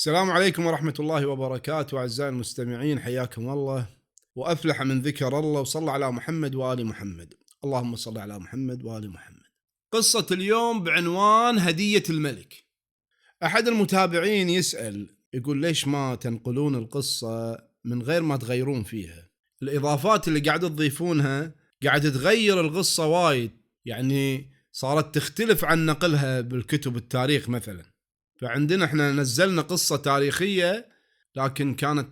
السلام عليكم ورحمة الله وبركاته أعزائي المستمعين، حياكم الله. وأفلح من ذكر الله وصلى على محمد وآل محمد. اللهم صل على محمد وآل محمد. قصة اليوم بعنوان هدية الملك. أحد المتابعين يسأل يقول ليش ما تنقلون القصة من غير ما تغيرون فيها؟ الإضافات اللي قاعد تضيفونها قاعد تغير القصة وايد، يعني صارت تختلف عن نقلها بالكتب التاريخ مثلا. فعندنا احنا نزلنا قصة تاريخية لكن كانت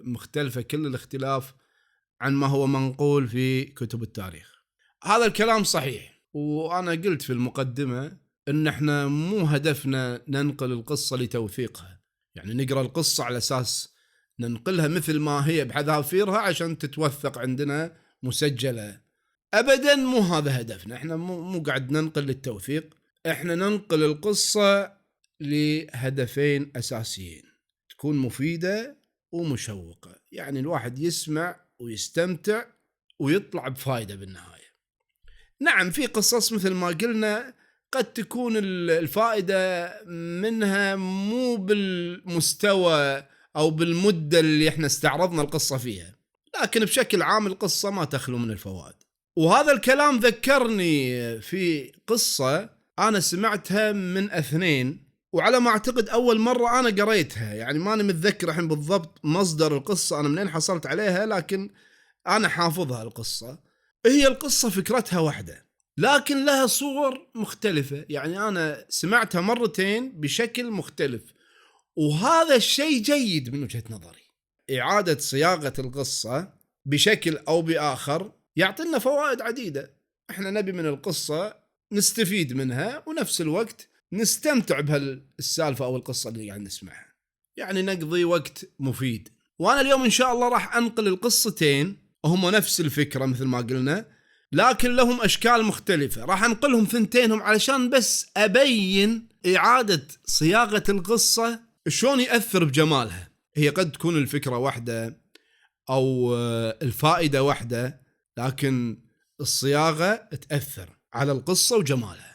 مختلفة كل الاختلاف عن ما هو منقول في كتب التاريخ. هذا الكلام صحيح، وأنا قلت في المقدمة إن احنا مو هدفنا ننقل القصة لتوثيقها، يعني نقرأ القصة على أساس ننقلها مثل ما هي بحذافيرها عشان تتوثق عندنا مسجلة. أبدا مو هذا هدفنا، احنا مو قاعد ننقل للتوثيق، احنا ننقل القصة لهدفين أساسيين: تكون مفيدة ومشوقة، يعني الواحد يسمع ويستمتع ويطلع بفائدة بالنهاية. نعم، في قصص مثل ما قلنا قد تكون الفائدة منها مو بالمستوى أو بالمدة اللي احنا استعرضنا القصة فيها، لكن بشكل عام القصة ما تخلو من الفوائد. وهذا الكلام ذكرني في قصة أنا سمعتها من اثنين، وعلى ما أعتقد أول مرة أنا قريتها، يعني ماني متذكر الحين بالضبط مصدر القصة أنا منين حصلت عليها، لكن أنا حافظها القصة. هي القصة فكرتها واحدة لكن لها صور مختلفة، يعني أنا سمعتها مرتين بشكل مختلف، وهذا الشيء جيد من وجهة نظري. إعادة صياغة القصة بشكل أو بآخر يعطينا فوائد عديدة. احنا نبي من القصة نستفيد منها ونفس الوقت نستمتع بهالسالفة أو القصة اللي قاعد نسمعها، يعني نقضي وقت مفيد. وأنا اليوم إن شاء الله راح أنقل القصتين، هم نفس الفكرة مثل ما قلنا لكن لهم أشكال مختلفة. راح أنقلهم ثنتينهم علشان بس أبين إعادة صياغة القصة شلون يأثر بجمالها. هي قد تكون الفكرة واحدة أو الفائدة واحدة، لكن الصياغة تأثر على القصة وجمالها.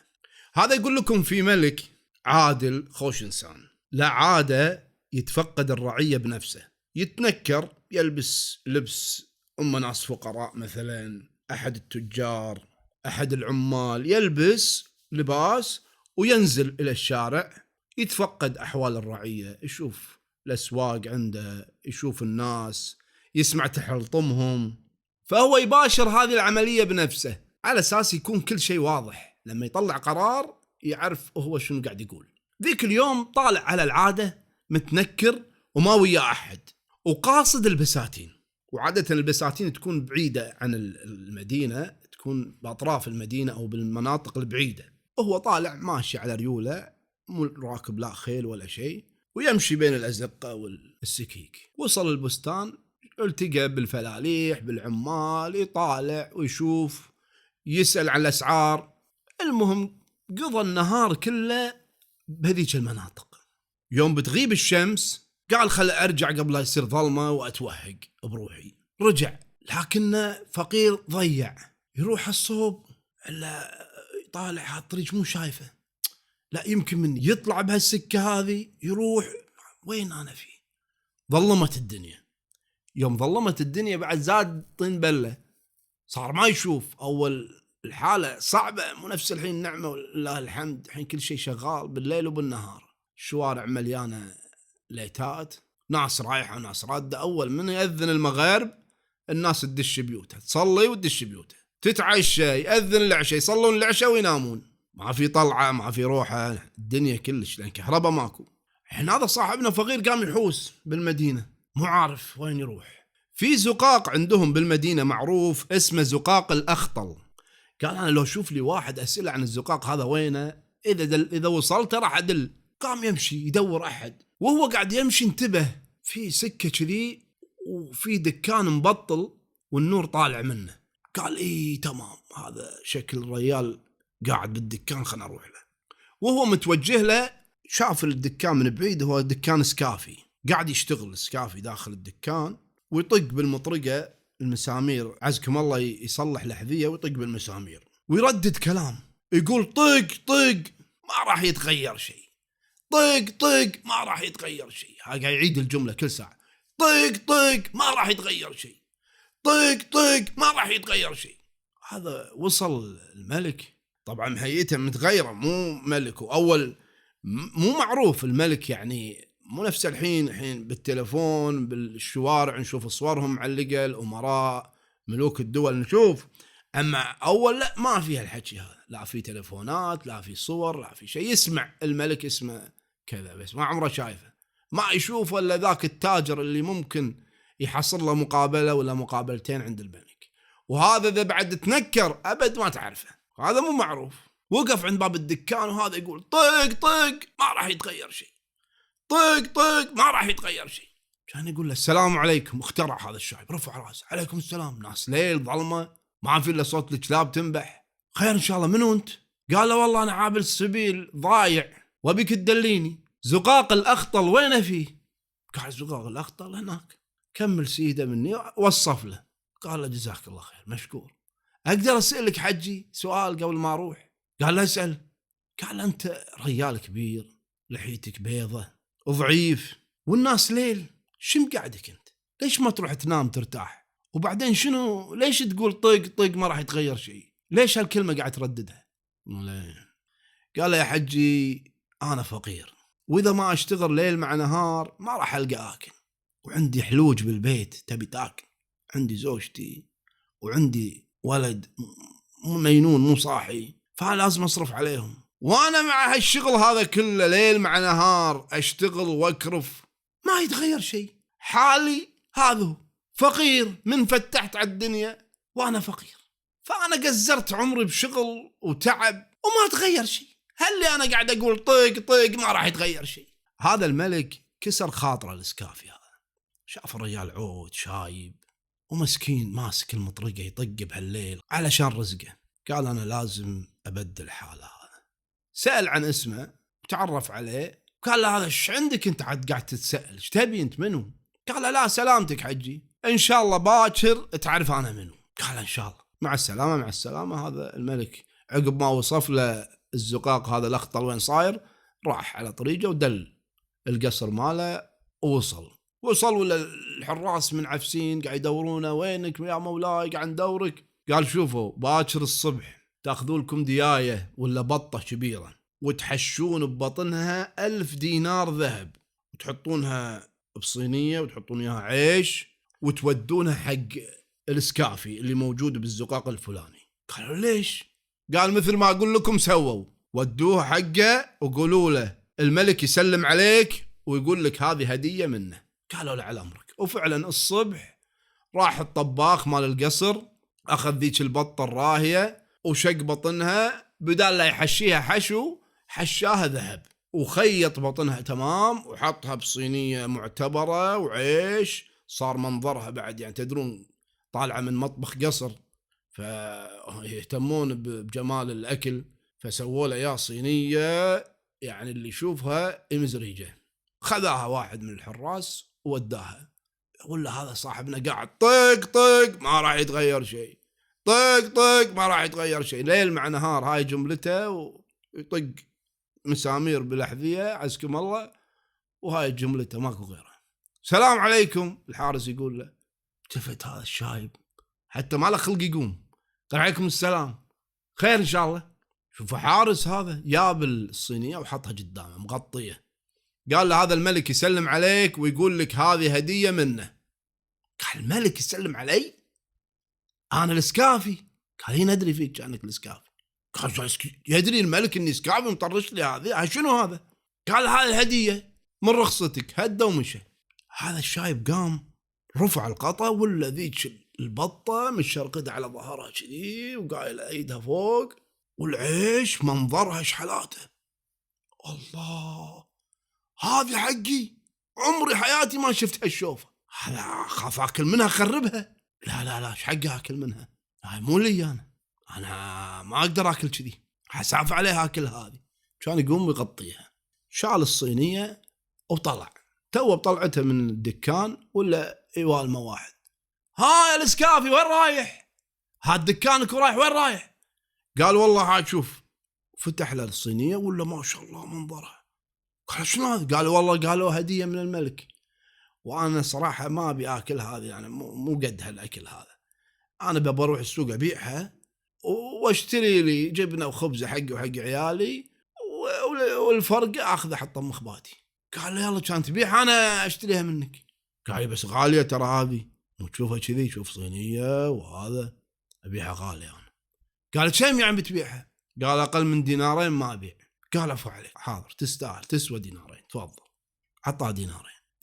هذا يقول لكم في ملك عادل خوش إنسان، لا عادة يتفقد الرعية بنفسه، يتنكر، يلبس لبس ناس فقراء مثلا، أحد التجار، أحد العمال، يلبس لباس وينزل إلى الشارع يتفقد أحوال الرعية، يشوف الأسواق عنده، يشوف الناس، يسمع تحلطمهم. فهو يباشر هذه العملية بنفسه على أساس يكون كل شيء واضح، لما يطلع قرار يعرف هو شنو قاعد يقول. ذيك اليوم طالع على العادة متنكر وما وياه أحد وقاصد البساتين، وعادة البساتين تكون بعيدة عن المدينة، تكون بأطراف المدينة أو بالمناطق البعيدة. وهو طالع ماشي على ريولة، مو راكب لا خيل ولا شيء، ويمشي بين الأزقة والسكيك. وصل البستان، التقى بالفلاليح بالعمال، يطالع ويشوف، يسأل عن الأسعار. المهم قضى النهار كله بهذيك المناطق. يوم بتغيب الشمس قال خل أرجع قبل لا يصير ظلمة وأتوهق بروحي. رجع لكنه فقير ضيع، يروح الصوب إلا يطالع هالطريق مو شايفه، لا يمكن مني، يطلع بهالسكة هذه يروح وين أنا فيه. ظلمت الدنيا. يوم ظلمت الدنيا بعد زاد طين بلة، صار ما يشوف. أول الحالة صعبة، مو نفس الحين، نعمة ولله الحمد، الحين كل شيء شغال بالليل وبالنهار، الشوارع مليانة ليتات، ناس رايحة وناس رادة. أول من يأذن المغرب الناس تدش بيوتها، تصلي وتدش بيوتها، تتعشى، يأذن العشاء، يصلون العشاء وينامون، ما في طلعة ما في روحة، الدنيا كلش، لأن كهرباء ماكو. حين هذا صاحبنا فقير قام يحوس بالمدينة، مو عارف وين يروح. في زقاق عندهم بالمدينة معروف اسمه زقاق الأخطل. قال أنا لو أشوف لي واحد أسئلة عن الزقاق هذا وينه، إذا وصلت راح أدل. قام يمشي يدور أحد، وهو قاعد يمشي انتبه في سكة كذي وفي دكان مبطل والنور طالع منه. قال إيه تمام، هذا شكل الرجال قاعد بالدكان، خلنا نروح له. وهو متوجه له شاف الدكان من بعيد، هو دكان سكافي، قاعد يشتغل سكافي داخل الدكان، ويطق بالمطرقة المسامير، عزكم الله يصلح لحذية ويطق بالمسامير ويردد كلام، يقول طق طق ما راح يتغير شيء، طق طق ما راح يتغير شيء. قاعد يعيد الجملة كل ساعة، طق طق ما راح يتغير شيء، طق طق ما راح يتغير شيء. هذا وصل الملك طبعا مهيئته متغيرة، مو ملك. وأول مو معروف الملك، يعني مو نفس الحين بالتلفون بالشوارع نشوف صورهم معلقة، الأمراء ملوك الدول نشوف. أما أول لا، ما فيها الحكي هذا، لا في تلفونات، لا في صور، لا في شيء. يسمع الملك اسمه كذا بس، ما عمره شايفه، ما يشوف إلا ذاك التاجر اللي ممكن يحصل له مقابلة ولا مقابلتين عند الملك. وهذا إذا بعد تنكر أبد ما تعرفه، هذا مو معروف. وقف عند باب الدكان وهذا يقول طق طق ما راح يتغير شيء، طق طق ما راح يتغير شيء. كان يقول له السلام عليكم. اخترع هذا الشايب، رفع راسه، عليكم السلام. ناس ليل ظلمه، ما في الا صوت الكلاب تنبح. خير ان شاء الله، منو انت؟ قال له والله انا عابر السبيل ضايع وابيك تدليني. زقاق الاخطل وينه فيه؟ قال زقاق الاخطل هناك. كمل سيده مني، وصف له. قال له جزاك الله خير، مشكور. اقدر اسالك حجي سؤال قبل ما اروح؟ قال له اسال. قال له انت رجال كبير، لحيتك بيضة وضعيف، والناس ليل، شم قاعدك انت؟ ليش ما تروح تنام ترتاح؟ وبعدين شنو، ليش تقول طق طق ما راح يتغير شيء؟ ليش هالكلمة قاعد ترددها؟ قال له يا حجي انا فقير، واذا ما اشتغل ليل مع نهار ما راح القى اكل، وعندي حلوج بالبيت تبي تاكل، عندي زوجتي وعندي ولد مجنون مو صاحي، فلازم اصرف عليهم. وانا مع هالشغل هذا كله ليل مع نهار اشتغل واكرف ما يتغير شيء. حالي هذا فقير، من فتحت على الدنيا وانا فقير. فانا قزرت عمري بشغل وتعب وما تغير شيء. هل اللي انا قاعد اقول طق طق ما راح يتغير شيء؟ هذا الملك كسر خاطره الاسكافي هذا، شاف الرجال عود شايب ومسكين ماسك المطرقة يطق بهالليل علشان رزقه. قال انا لازم ابدل حاله. سأل عن اسمه وتعرف عليه. قال له هذا ايش عندك انت قاعد تتسأل؟ ايش تبي انت منو؟ قال له لا سلامتك حجي، ان شاء الله باكر تعرف انا منو. قال ان شاء الله، مع السلامة مع السلامة. هذا الملك عقب ما وصف له الزقاق هذا الاخطل وين صاير، راح على طريقه ودل القصر ماله وصل ولا الحراس من عفسين قاعد يدورونه، وينك يا مولاي قاعد ندورك. قال شوفوا باكر الصبح تاخذوا لكم دياية ولا بطة كبيرة وتحشون ببطنها 1000 دينار ذهب، وتحطونها بصينية وتحطون اياها عيش وتودونها حق الاسكافي اللي موجود بالزقاق الفلاني. قالوا ليش؟ قال مثل ما اقول لكم سووا، ودوه حقه وقولوا له الملك يسلم عليك ويقول لك هذه هدية منه. قالوا له على امرك. وفعلا الصبح راح الطباخ مال القصر اخذ ذيك البطة الراهية وشق بطنها، بدال لا يحشيها حشو حشاها ذهب وخيط بطنها تمام وحطها بصينية معتبرة وعيش. صار منظرها بعد يعني تدرون طالعة من مطبخ قصر فيهتمون بجمال الأكل، فسووا له يا صينية يعني اللي يشوفها مزريجة. خذاها واحد من الحراس ووداها. يقول له هذا صاحبنا قاعد طق طق ما راح يتغير شيء، طق طق ما راح يتغير شيء، ليل مع نهار هاي جملته، ويطق مسامير بالأحذية عزكم الله، وهاي جملته ماكو غيرها. سلام عليكم. الحارس يقول له، التفت هذا الشايب حتى ما له خلق يقوم، قال عليكم السلام، خير ان شاء الله. شوف حارس هذا جاب الصينية وحطها قدامه مغطية. قال له هذا الملك يسلم عليك ويقول لك هذه هدية منه. قال الملك يسلم علي؟ انا الاسكافي. قال هي ندري فيك كأنك الاسكافي. قال يدري الملك اني اسكافي مطرش لي هذه؟ شنو هذا؟ قال هذه الهدية من رخصتك. هدى ومشى. هذا الشايب قام رفع القطا ولا ذيك البطة مشرقدة على ظهرها كذي وقايلة ايدها فوق، والعيش منظرها شحلاته. الله، هذه حقي، عمري حياتي ما شفت هالشوفة. هذا خاف اكل منها خربها. لا ايش حقها اكل منها؟ هاي مو لي انا ما اقدر اكل كذي، حساف عليها اكل هذه. كان يقوم يغطيها. شال الصينية وطلع. تو بطلعتها من الدكان ولا يوالمه واحد، ها يا الاسكافي وين رايح؟ هاد دكانك ورايح وين رايح؟ قال والله هاي شوف. فتح له الصينية ولا ما شاء الله منظرها قال شنو هذا؟ قال والله قالوا هدية من الملك، وأنا صراحة ما أبي آكل هذه، يعني مو قد هالأكل هذا، أنا بروح السوق أبيعها واشتري لي جبنة وخبزة حقي وحق عيالي، والفرق آخذ أحطه بمخباتي. قال له يلا كان تبيعها أنا أشتريها منك. قال لي بس غالية ترى هذه، وتشوفها كذي، شوف صينية وهذا، أبيعها غالية أنا. قال كم يعني بتبيعها؟ قال أقل من دينارين ما أبيع. قال عفو عليك، حاضر تستاهل، تسوى دينارين، تفضل. عطاه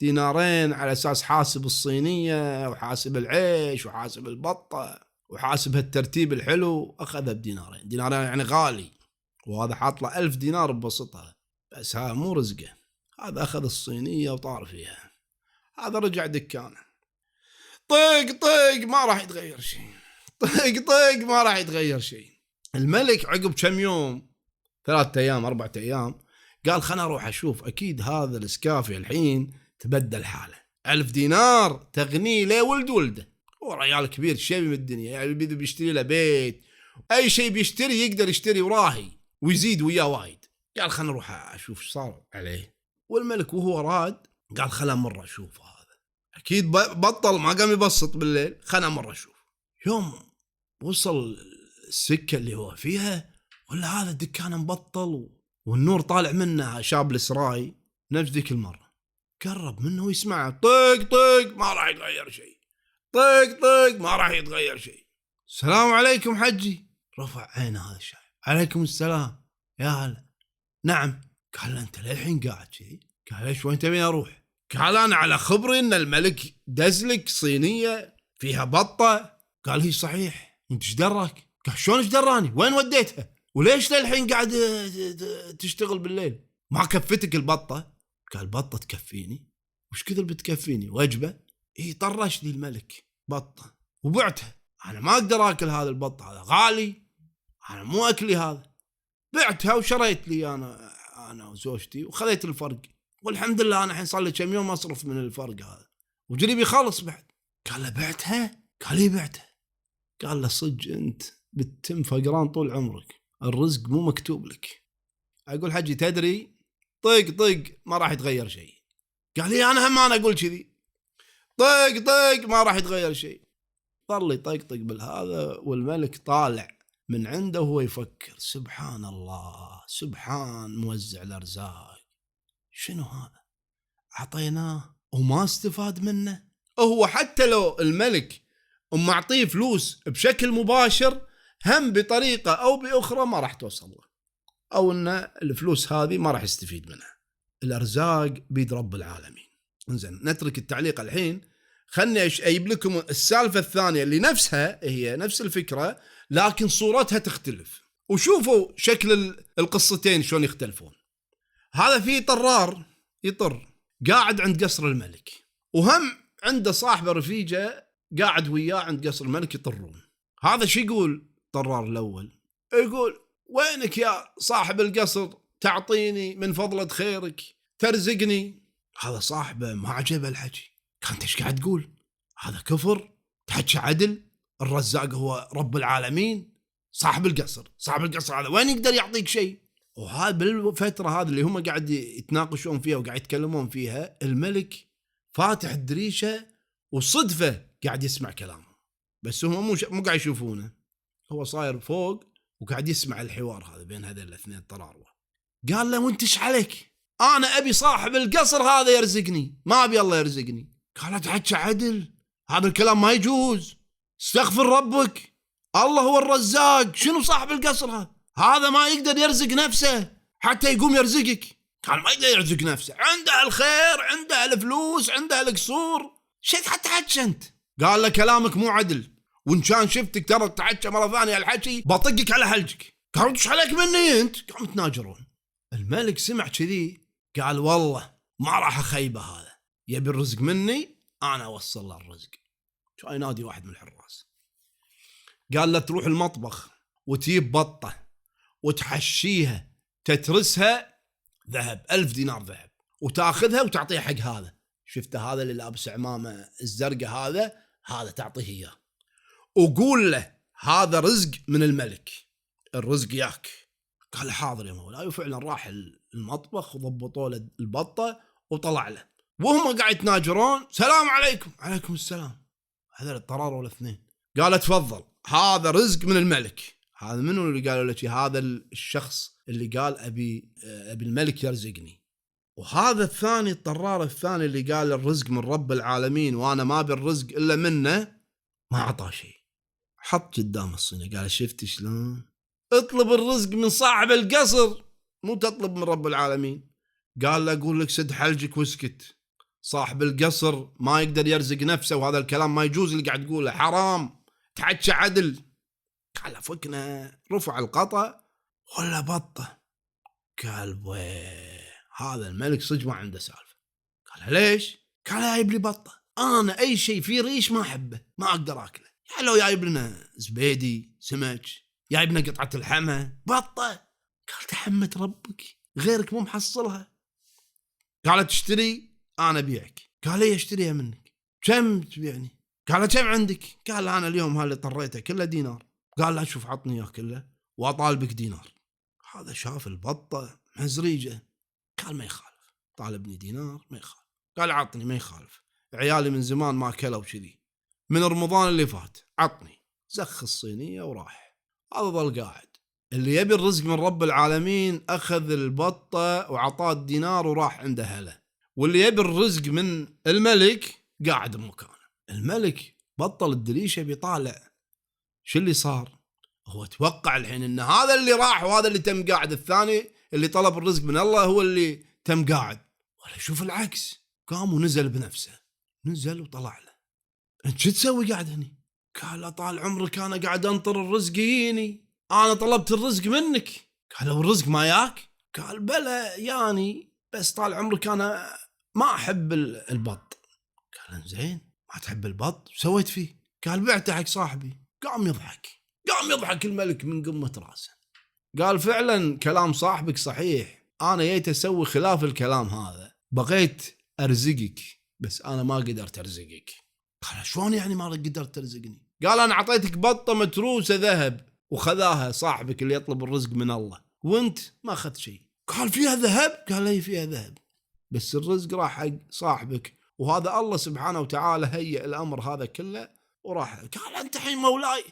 دينارين على أساس حاسب الصينية وحاسب العيش وحاسب البطة وحاسب هالترتيب الحلو، أخذها بدينارين يعني غالي، وهذا حاط له 1000 دينار ببسطها، بس هذا مو رزقه. هذا أخذ الصينية وطار فيها. هذا رجع دكانه، طق ما راح يتغير شيء، طق ما راح يتغير شيء. الملك عقب كم يوم، 3 أيام 4 أيام، قال خلنا أروح أشوف، أكيد هذا الإسكافي الحين تبدل حاله. 1000 دينار تغني له ولده، هو رجال كبير شيء من الدنيا، يعني بيشتري له بيت، أي شيء بيشتري يقدر يشتري وراهي ويزيد وياه وايد. قال خلنا أروح أشوف ايش صار عليه. والملك وهو راد قال خلنا مرة أشوف هذا، أكيد بطل ما قام يبسط بالليل، خلنا مرة أشوف. يوم وصل السكة اللي هو فيها، ولا هذا الدكان مبطل والنور طالع منه شاب السراي نفس ذيك المرة. قرب منه ويسمعه طق ما راح يتغير شيء، طق ما راح يتغير شيء. السلام عليكم حجي. رفع عينه هذا الشايب، عليكم السلام يا هلا. نعم. قال انت للحين قاعد كذي؟ قال ليش وين تبيني اروح؟ قال انا على خبري ان الملك دزلك صينية فيها بطة. قال هي صحيح، انت ايش دراك؟ قال شلون ايش دراني؟ وين وديتها؟ وليش للحين قاعد تشتغل بالليل؟ ما كفتك البطة؟ قال بطة تكفيني؟ وش كثر بتكفيني؟ وجبة؟ اي طرش لي الملك بطة وبعتها، انا ما اقدر اكل هذا البطة، هذا غالي، انا مو اكلي هذا. بعتها وشريت لي انا وزوجتي وخذيت الفرق، والحمد لله انا الحين صار لي كم يوم اصرف من الفرق هذا وجريبي خالص بعد. قال له بعتها؟ قال لي بعتها. قال له صدق انت بتتم فقران طول عمرك، الرزق مو مكتوب لك. اقول حجي تدري طق ما راح يتغير شيء. قال لي انا هم انا اقول كذي، طق ما راح يتغير شيء. ظل يطقطق بالهذا، والملك طالع من عنده وهو يفكر سبحان الله، سبحان موزع الارزاق، شنو هذا عطيناه وما استفاد منه. هو حتى لو الملك معطيه فلوس بشكل مباشر، هم بطريقة أو بأخرى ما راح توصل له، أو أن الفلوس هذه ما راح يستفيد منها. الأرزاق بيد رب العالمين. انزين نترك التعليق الحين، خلني أجيب لكم السالفة الثانية اللي نفسها، هي نفس الفكرة لكن صورتها تختلف، وشوفوا شكل القصتين شلون يختلفون. هذا فيه طرار يطر قاعد عند قصر الملك، وهم عنده صاحبه رفيجه قاعد وياه عند قصر الملك يطرون. هذا شو يقول طرار الأول؟ يقول وينك يا صاحب القصر، تعطيني من فضلة خيرك، ترزقني. هذا صاحبه ما عجبه الحكي، كان ايش قاعد تقول؟ هذا كفر، تحكي عدل، الرزاق هو رب العالمين، صاحب القصر هذا وين يقدر يعطيك شيء؟ وهذا بالفترة هذه اللي هم قاعد يتناقشون فيها وقاعد يتكلمون فيها، الملك فاتح الدريشة وصدفة قاعد يسمع كلامه، بس هم مو قاعد يشوفونه، هو صاير فوق وقاعد يسمع الحوار هذا بين هذول الاثنين الطراروة. قال له وانت ايش عليك؟ انا ابي صاحب القصر هذا يرزقني، ما ابي الله يرزقني. قال تحكي عدل، هذا الكلام ما يجوز، استغفر ربك، الله هو الرزاق، شنو صاحب القصر هذا ما يقدر يرزق نفسه حتى يقوم يرزقك. قال ما يقدر يرزق نفسه، عنده الخير، عنده الفلوس، عنده القصور، شيء حتى حكي انت. قال له كلامك مو عدل، وان كان شفتك ترى تحكي مره ثانيه الحكي بطقك على حلجك. قالوا ايش عليك مني انت؟ قاموا يتناجرون. الملك سمع كذي قال والله ما راح اخيبه، هذا يبي الرزق مني، انا اوصل له الرزق. شو ينادي واحد من الحراس، قال له تروح المطبخ وتجيب بطه وتحشيها تترسها ذهب، 1000 دينار ذهب، وتاخذها وتعطيها حق هذا، شفته هذا اللي لابس عمامه الزرقاء هذا تعطيه اياه، وقول له هذا رزق من الملك، الرزق ياك. قال له حاضر يا مولاي. وفعلا راح المطبخ وضبطوا له البطة وطلع له، وهم قاعد يتناجرون سلام عليكم. عليكم السلام. هذول الطرار والاثنين. قال تفضل هذا رزق من الملك. هذا منو اللي قالوا لك؟ هذا الشخص اللي قال أبي الملك يرزقني. وهذا الثاني الطرار الثاني اللي قال الرزق من رب العالمين وأنا ما بالرزق إلا منه، ما أعطاه شيء. حط قدام الصينية قال شفت شلون؟ اطلب الرزق من صاحب القصر مو تطلب من رب العالمين. قال له أقول لك سد حلجك واسكت، صاحب القصر ما يقدر يرزق نفسه، وهذا الكلام ما يجوز اللي قاعد تقوله، حرام، تحكي عدل. قال فكنا رفع القطع ولا بطة. قال ويه هذا الملك صدق ما عنده سالفة. قال ليش؟ قال جايب لي بطة، أنا أي شيء فيه ريش ما أحبه، ما أقدر أكله. يعني لو جايب لنا زبيدي سمك، جايب لنا قطعة الحمى، بطة. قال تحمة ربك غيرك مو محصلها. قال تشتري أنا بيعك. قال لي اشتريها منك. كم تبيعني؟ قال كم عندك؟ قال أنا اليوم هاللي طريته كله دينار. قال لا شوف عطني إياه كله وأطالبك دينار. هذا شاف البطة مزريجة، قال ما يخالف، طالبني دينار ما يخالف. قال عطني ما يخالف، عيالي من زمان ما كلوا كذي من رمضان اللي فات، عطني. زخ الصينية وراح. هذا ظل قاعد. اللي يبي الرزق من رب العالمين أخذ البطة وعطاه الدينار وراح عنده هلا، واللي يبي الرزق من الملك قاعد بمكانه. الملك بطل الدليشة بيطالع شو اللي صار. هو توقع الحين ان هذا اللي راح وهذا اللي تم قاعد، الثاني اللي طلب الرزق من الله هو اللي تم قاعد. ولا شوف العكس، قام ونزل بنفسه، نزل وطلع له. انت شو تسوي قاعد هني؟ قال له طال عمرك انا قاعد انطر الرزق يجيني، انا طلبت الرزق منك. قال له الرزق ما ياك؟ قال بلى يعني، بس طال عمرك انا ما احب البط. قال زين ما تحب البط سويت فيه؟ قال بعته حق صاحبي. قام يضحك الملك من قمة راسه. قال فعلا كلام صاحبك صحيح، انا جيت اسوي خلاف الكلام هذا، بغيت ارزقك بس انا ما قدرت ارزقك. قال شلون يعني ما قدرت ترزقني؟ قال انا اعطيتك بطة متروسة ذهب وخذاها صاحبك اللي يطلب الرزق من الله، وانت ما اخذت شيء. قال فيها ذهب؟ قال اي فيها ذهب، بس الرزق راح حق صاحبك، وهذا الله سبحانه وتعالى هيئ الامر هذا كله وراح. قال انت حين مولاي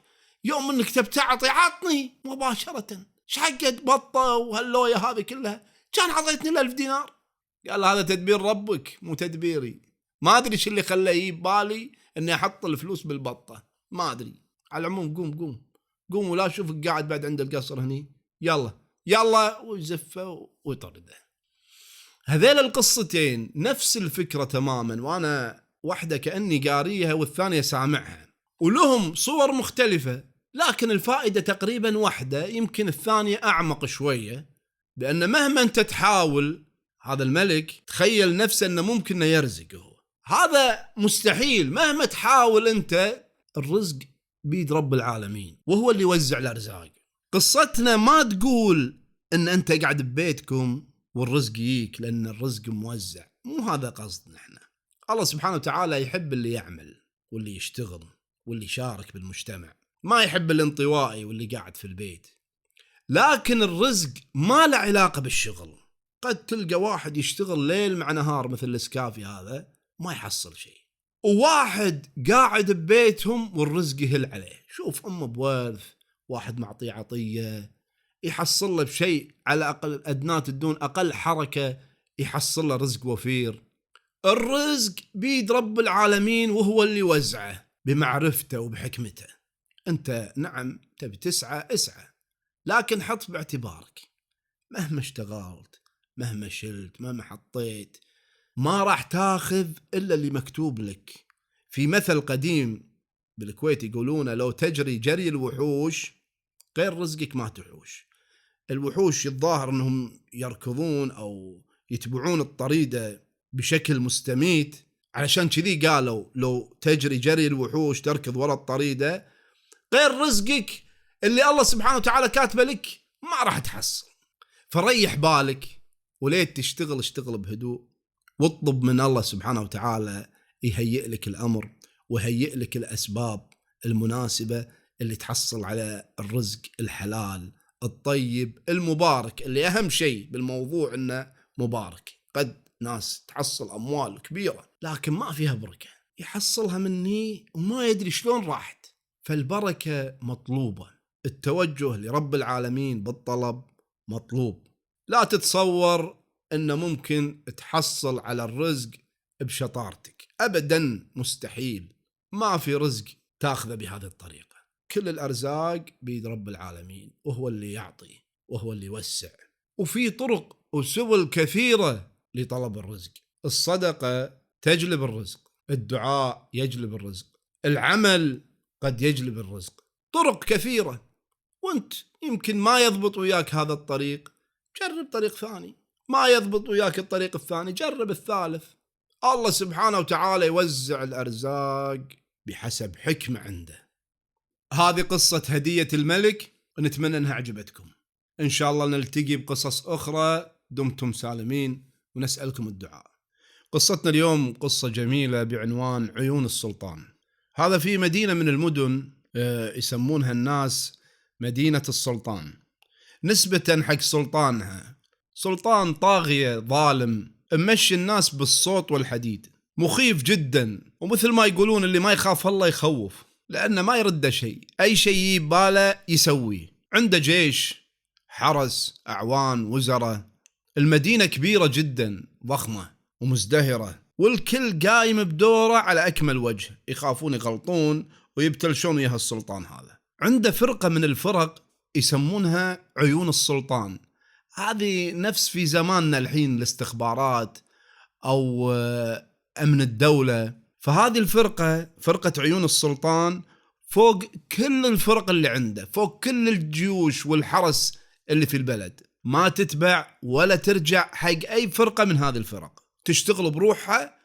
يوم انك تبتعطي عطني مباشرة، شقد بطة وهاللوية هذه كلها كان عطيتني 1000 دينار. قال هذا تدبير ربك مو تدبيري، ما ادري شو اللي خلاه يجيب بالي اني احط الفلوس بالبطة، ما ادري. على العموم قوم ولا اشوفك قاعد بعد عند القصر هني، يلا ويزفه ويطرده. هذيل القصتين نفس الفكرة تماما، وانا واحدة كأني قاريها والثانية سامعها، ولهم صور مختلفة لكن الفائدة تقريبا واحدة، يمكن الثانية أعمق شوية، لأن مهما أنت تحاول هذا الملك تخيل نفسه أنه ممكن أنه يرزقه، هذا مستحيل. مهما تحاول أنت الرزق بيد رب العالمين وهو اللي يوزع الأرزاق. قصتنا ما تقول أن أنت قاعد ببيتكم والرزق يجيك لأن الرزق موزع، مو هذا قصدنا احنا. الله سبحانه وتعالى يحب اللي يعمل واللي يشتغل واللي يشارك بالمجتمع، ما يحب الانطوائي واللي قاعد في البيت. لكن الرزق ما له علاقة بالشغل. قد تلقى واحد يشتغل ليل مع نهار مثل الاسكافي هذا ما يحصل شيء، وواحد قاعد ببيتهم والرزق يهل عليه. شوف أم بورث واحد معطيه عطية يحصل له بشيء على أقل أدنات الدون، أقل حركة يحصل له رزق وفير. الرزق بيد رب العالمين وهو اللي وزعه بمعرفته وبحكمته. أنت نعم تبي اسعى، لكن حط باعتبارك مهما اشتغلت مهما شلت مهما حطيت ما راح تاخذ إلا اللي مكتوب لك. في مثل قديم بالكويت يقولونه لو تجري جري الوحوش غير رزقك ما تحوش. الوحوش الظاهر أنهم يركضون أو يتبعون الطريدة بشكل مستميت، علشان كذي قالوا لو تجري جري الوحوش تركض وراء الطريدة غير رزقك اللي الله سبحانه وتعالى كاتبه لك ما راح تحصل. فريح بالك وليت اشتغل بهدوء واطلب من الله سبحانه وتعالى يهيئ لك الأمر ويهيئ لك الأسباب المناسبة اللي تحصل على الرزق الحلال الطيب المبارك، اللي أهم شيء بالموضوع إنه مبارك. قد ناس تحصل أموال كبيرة لكن ما فيها بركة، يحصلها مني وما يدري شلون راحت. فالبركة مطلوبة، التوجه لرب العالمين بالطلب مطلوب. لا تتصور إنه ممكن تحصل على الرزق بشطارتك، أبدا مستحيل. ما في رزق تاخذه بهذه الطريقة. كل الأرزاق بيد رب العالمين، وهو اللي يعطي وهو اللي يوسع. وفي طرق وسبل كثيرة لطلب الرزق. الصدقة تجلب الرزق، الدعاء يجلب الرزق، العمل قد يجلب الرزق، طرق كثيرة. وانت يمكن ما يضبط وياك هذا الطريق، جرب طريق ثاني. ما يضبط وياك الطريق الثاني، جرب الثالث. الله سبحانه وتعالى يوزع الأرزاق بحسب حكمة عنده. هذه قصة هدية الملك، ونتمنى أنها عجبتكم. إن شاء الله نلتقي بقصص أخرى. دمتم سالمين ونسألكم الدعاء. قصتنا اليوم قصة جميلة بعنوان عيون السلطان. هذا في مدينة من المدن يسمونها الناس مدينة السلطان، نسبة حق سلطانها. سلطان طاغية ظالم ممشي الناس بالصوت والحديد، مخيف جدا. ومثل ما يقولون اللي ما يخاف الله يخوف، لأنه ما يرد شيء، أي شيء يباله يسويه. عنده جيش، حرس، أعوان، وزراء. المدينة كبيرة جدا، ضخمة ومزدهرة، والكل قايم بدوره على أكمل وجه. يخافون يغلطون ويبتلشون وياها السلطان هذا. عنده فرقة من الفرق يسمونها عيون السلطان. هذه نفس في زماننا الحين الاستخبارات أو أمن الدولة. فهذه الفرقة، فرقة عيون السلطان، فوق كل الفرق اللي عنده، فوق كل الجيوش والحرس اللي في البلد. ما تتبع ولا ترجع حق أي فرقة من هذه الفرق، تشتغل بروحها،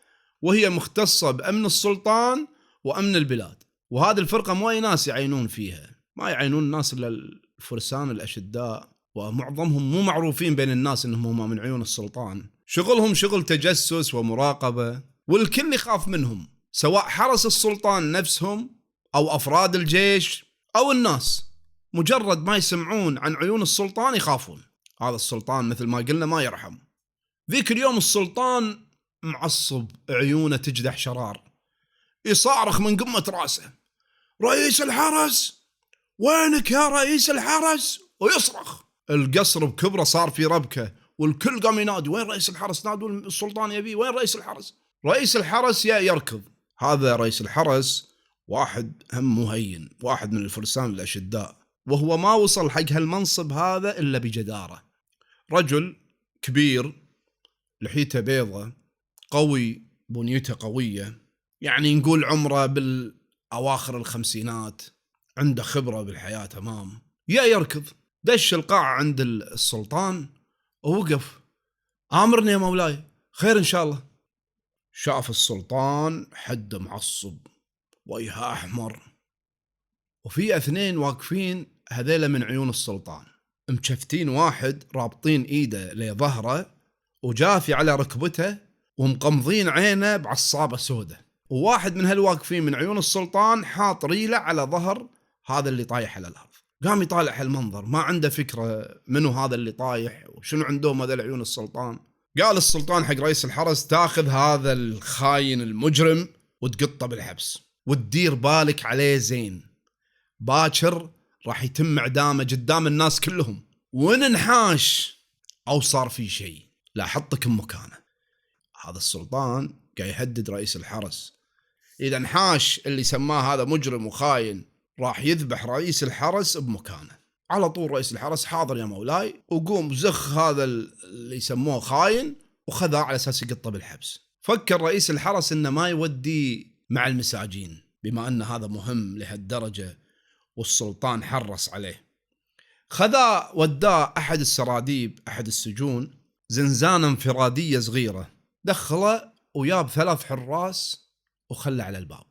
وهي مختصة بأمن السلطان وأمن البلاد. وهذه الفرقة مو أي ناس يعينون فيها، ما يعينون الناس إلا الفرسان الأشداء، ومعظمهم مو معروفين بين الناس إنهم هم من عيون السلطان. شغلهم شغل تجسس ومراقبة، والكل يخاف منهم، سواء حرس السلطان نفسهم أو أفراد الجيش أو الناس. مجرد ما يسمعون عن عيون السلطان يخافون. هذا السلطان مثل ما قلنا ما يرحم. ذيك اليوم السلطان معصب، عيونه تجدح شرار، يصارخ من قمة راسه: رئيس الحرس، وينك يا رئيس الحرس؟ ويصرخ. القصر بكبره صار في ربكة، والكل قام ينادي: وين رئيس الحرس؟ نادوا السلطان يبيه، وين رئيس الحرس؟ رئيس الحرس يركض. هذا رئيس الحرس واحد هم مهين، واحد من الفرسان الأشداء، وهو ما وصل حق هالمنصب هذا إلا بجدارة. رجل كبير، لحيته بيضة، قوي، بنيته قوية، يعني نقول عمره بالأواخر الخمسينات، عنده خبرة بالحياة تمام. يركض، دش القاعة عند السلطان ووقف: آمرني يا مولاي، خير إن شاء الله. شاف السلطان حد معصب، وجهه أحمر، وفي اثنين واقفين، هذيلا من عيون السلطان، مشفتين واحد رابطين إيده لظهره وجافي على ركبته ومقمضين عينه بعصابة سودة. وواحد من هالواقفين من عيون السلطان حاط ريلة على ظهر هذا اللي طايح على الأرض. قام يطالع هالمنظر، ما عنده فكرة منو هذا اللي طايح وشنو عندهم هذا عيون السلطان. قال السلطان حق رئيس الحرس: تاخذ هذا الخاين المجرم وتقطه بالحبس، وتدير بالك عليه زين، باكر راح يتم إعدامه قدام الناس كلهم، وننحاش أو صار في شيء لا حطك مكانه. هذا السلطان قاعد يهدد رئيس الحرس، إذا انحاش اللي سماه هذا مجرم وخاين راح يذبح رئيس الحرس بمكانه. على طول رئيس الحرس: حاضر يا مولاي، وقوم زخ هذا اللي يسموه خاين وخذاه على أساس يقطه بالحبس. فكر رئيس الحرس إنه ما يودي مع المساجين، بما أن هذا مهم لهالدرجة والسلطان حرص عليه. خذاه وداه أحد السراديب، أحد السجون، زنزانة انفرادية صغيرة، دخله وياب 3 حراس وخلى على الباب.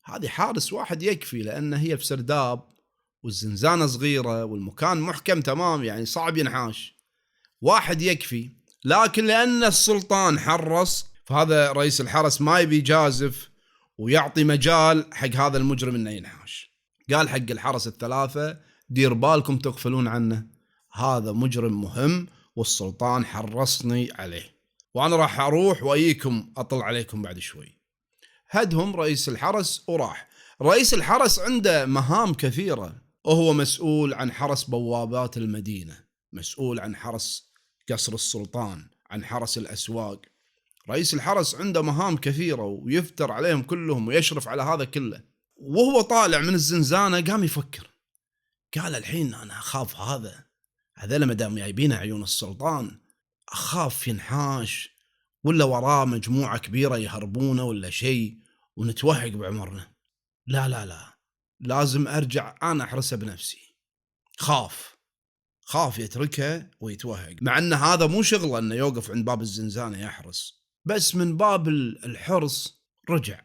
هذه حارس واحد يكفي، لأن هي في سرداب والزنزانة صغيرة والمكان محكم تمام، يعني صعب ينحاش، واحد يكفي. لكن لأن السلطان حرص، فهذا رئيس الحرس ما يبي يجازف ويعطي مجال حق هذا المجرم إنه ينحاش. قال حق الحرس ال3: دير بالكم تغفلون عنه، هذا مجرم مهم والسلطان حرصني عليه، وأنا راح أروح وأيكم أطل عليكم بعد شوي. هدهم رئيس الحرس وراح. رئيس الحرس عنده مهام كثيرة، وهو مسؤول عن حرس بوابات المدينة، مسؤول عن حرس قصر السلطان، عن حرس الأسواق. رئيس الحرس عنده مهام كثيرة ويفتر عليهم كلهم ويشرف على هذا كله. وهو طالع من الزنزانة قام يفكر، قال الحين أنا أخاف هذا لما دام جايبينه عيون السلطان، أخاف ينحاش ولا وراه مجموعة كبيرة يهربونه ولا شيء ونتوهق بعمرنا. لا لازم أرجع أنا أحرسه بنفسي. خاف يتركه ويتوهق، مع أن هذا مو شغله أنه يوقف عند باب الزنزانة يحرس، بس من باب الحرص رجع.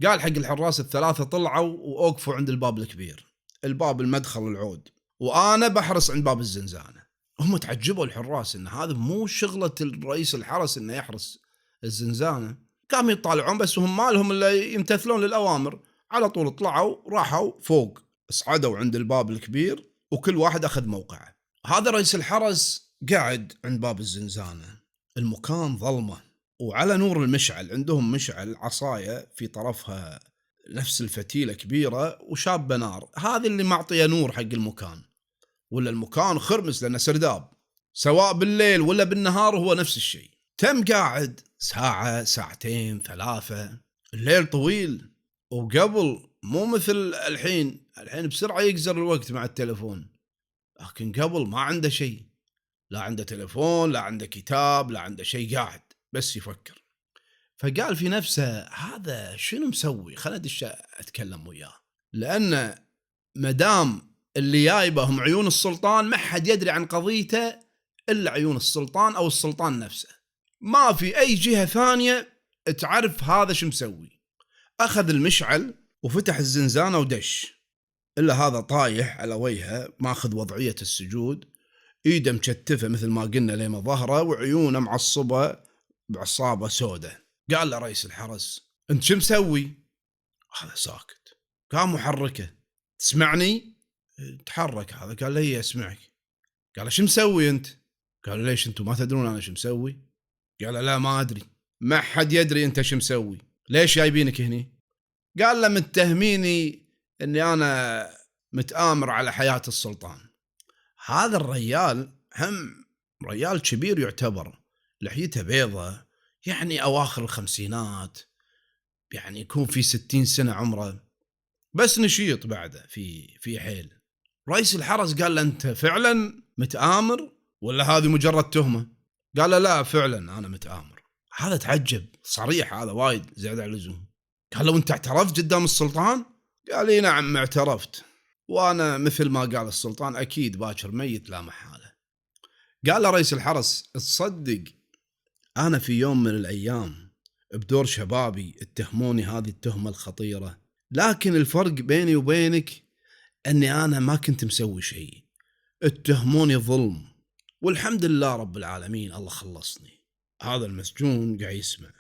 قال حق الحراس الثلاثة طلعوا ووقفوا عند الباب الكبير، الباب المدخل العود، وأنا بحرس عند باب الزنزانة. هم تعجبوا الحراس إن هذا مو شغلة الرئيس الحرس إنه يحرس الزنزانة. قاموا يطالعون بس هم مالهم اللي يمتثلون للأوامر. على طول طلعوا راحوا فوق، اصعدوا عند الباب الكبير وكل واحد أخذ موقعه. هذا رئيس الحرس قاعد عند باب الزنزانة، المكان ظلمة وعلى نور المشعل، عندهم مشعل عصاية في طرفها نفس الفتيلة كبيرة وشابة نار، هذه اللي معطية نور حق المكان، ولا المكان خرمس لأنه سرداب، سواء بالليل ولا بالنهار هو نفس الشيء. تم قاعد ساعة ساعتين ثلاثة، الليل طويل، وقبل مو مثل الحين بسرعة يقزر الوقت مع التلفون، لكن قبل ما عنده شيء، لا عنده تلفون لا عنده كتاب لا عنده شيء، قاعد بس يفكر. فقال في نفسه هذا شنو مسوي، خلنا ادش اتكلم وياه، لأن مدام اللي جايبهم عيون السلطان ما حد يدري عن قضيته إلا عيون السلطان أو السلطان نفسه، ما في أي جهة ثانية تعرف هذا شو مسوي. أخذ المشعل وفتح الزنزانة ودش، إلا هذا طايح على وجهه ماخذ وضعية السجود، إيده مشتفة مثل ما قلنا لما ظهره، وعيونه معصبة بعصابة سودة. قال له رئيس الحرس أنت شو مسوي؟ هذا ساكت، قام محركه، تسمعني؟ تحرك هذا، قال لي اسمعك. قال شو مسوي أنت؟ قال ليش أنتم ما تدرون أنا شو مسوي؟ قال لا ما أدري، ما حد يدري أنت شو مسوي، ليش جايبينك هني؟ قال له متهميني أني أنا متآمر على حياة السلطان. هذا الرجال هم رجال كبير يعتبر، لحيته بيضة، يعني أواخر الخمسينات، يعني يكون في 60 سنة عمره، بس نشيط بعده في حيل. رئيس الحرس قال له أنت فعلا متآمر ولا هذه مجرد تهمة؟ قال له لا فعلا أنا متآمر. هذا تعجب، صريح هذا وايد زيادة على اللزوم. قال له أنت اعترفت قدام السلطان؟ قال لي نعم اعترفت، وأنا مثل ما قال السلطان أكيد باكر ميت لا محالة. قال له رئيس الحرس تصدق أنا في يوم من الأيام بدور شبابي اتهموني هذه التهمة الخطيرة، لكن الفرق بيني وبينك أني أنا ما كنت مسوي شيء، اتهموني ظلم والحمد لله رب العالمين الله خلصني. هذا المسجون قاعد يسمع،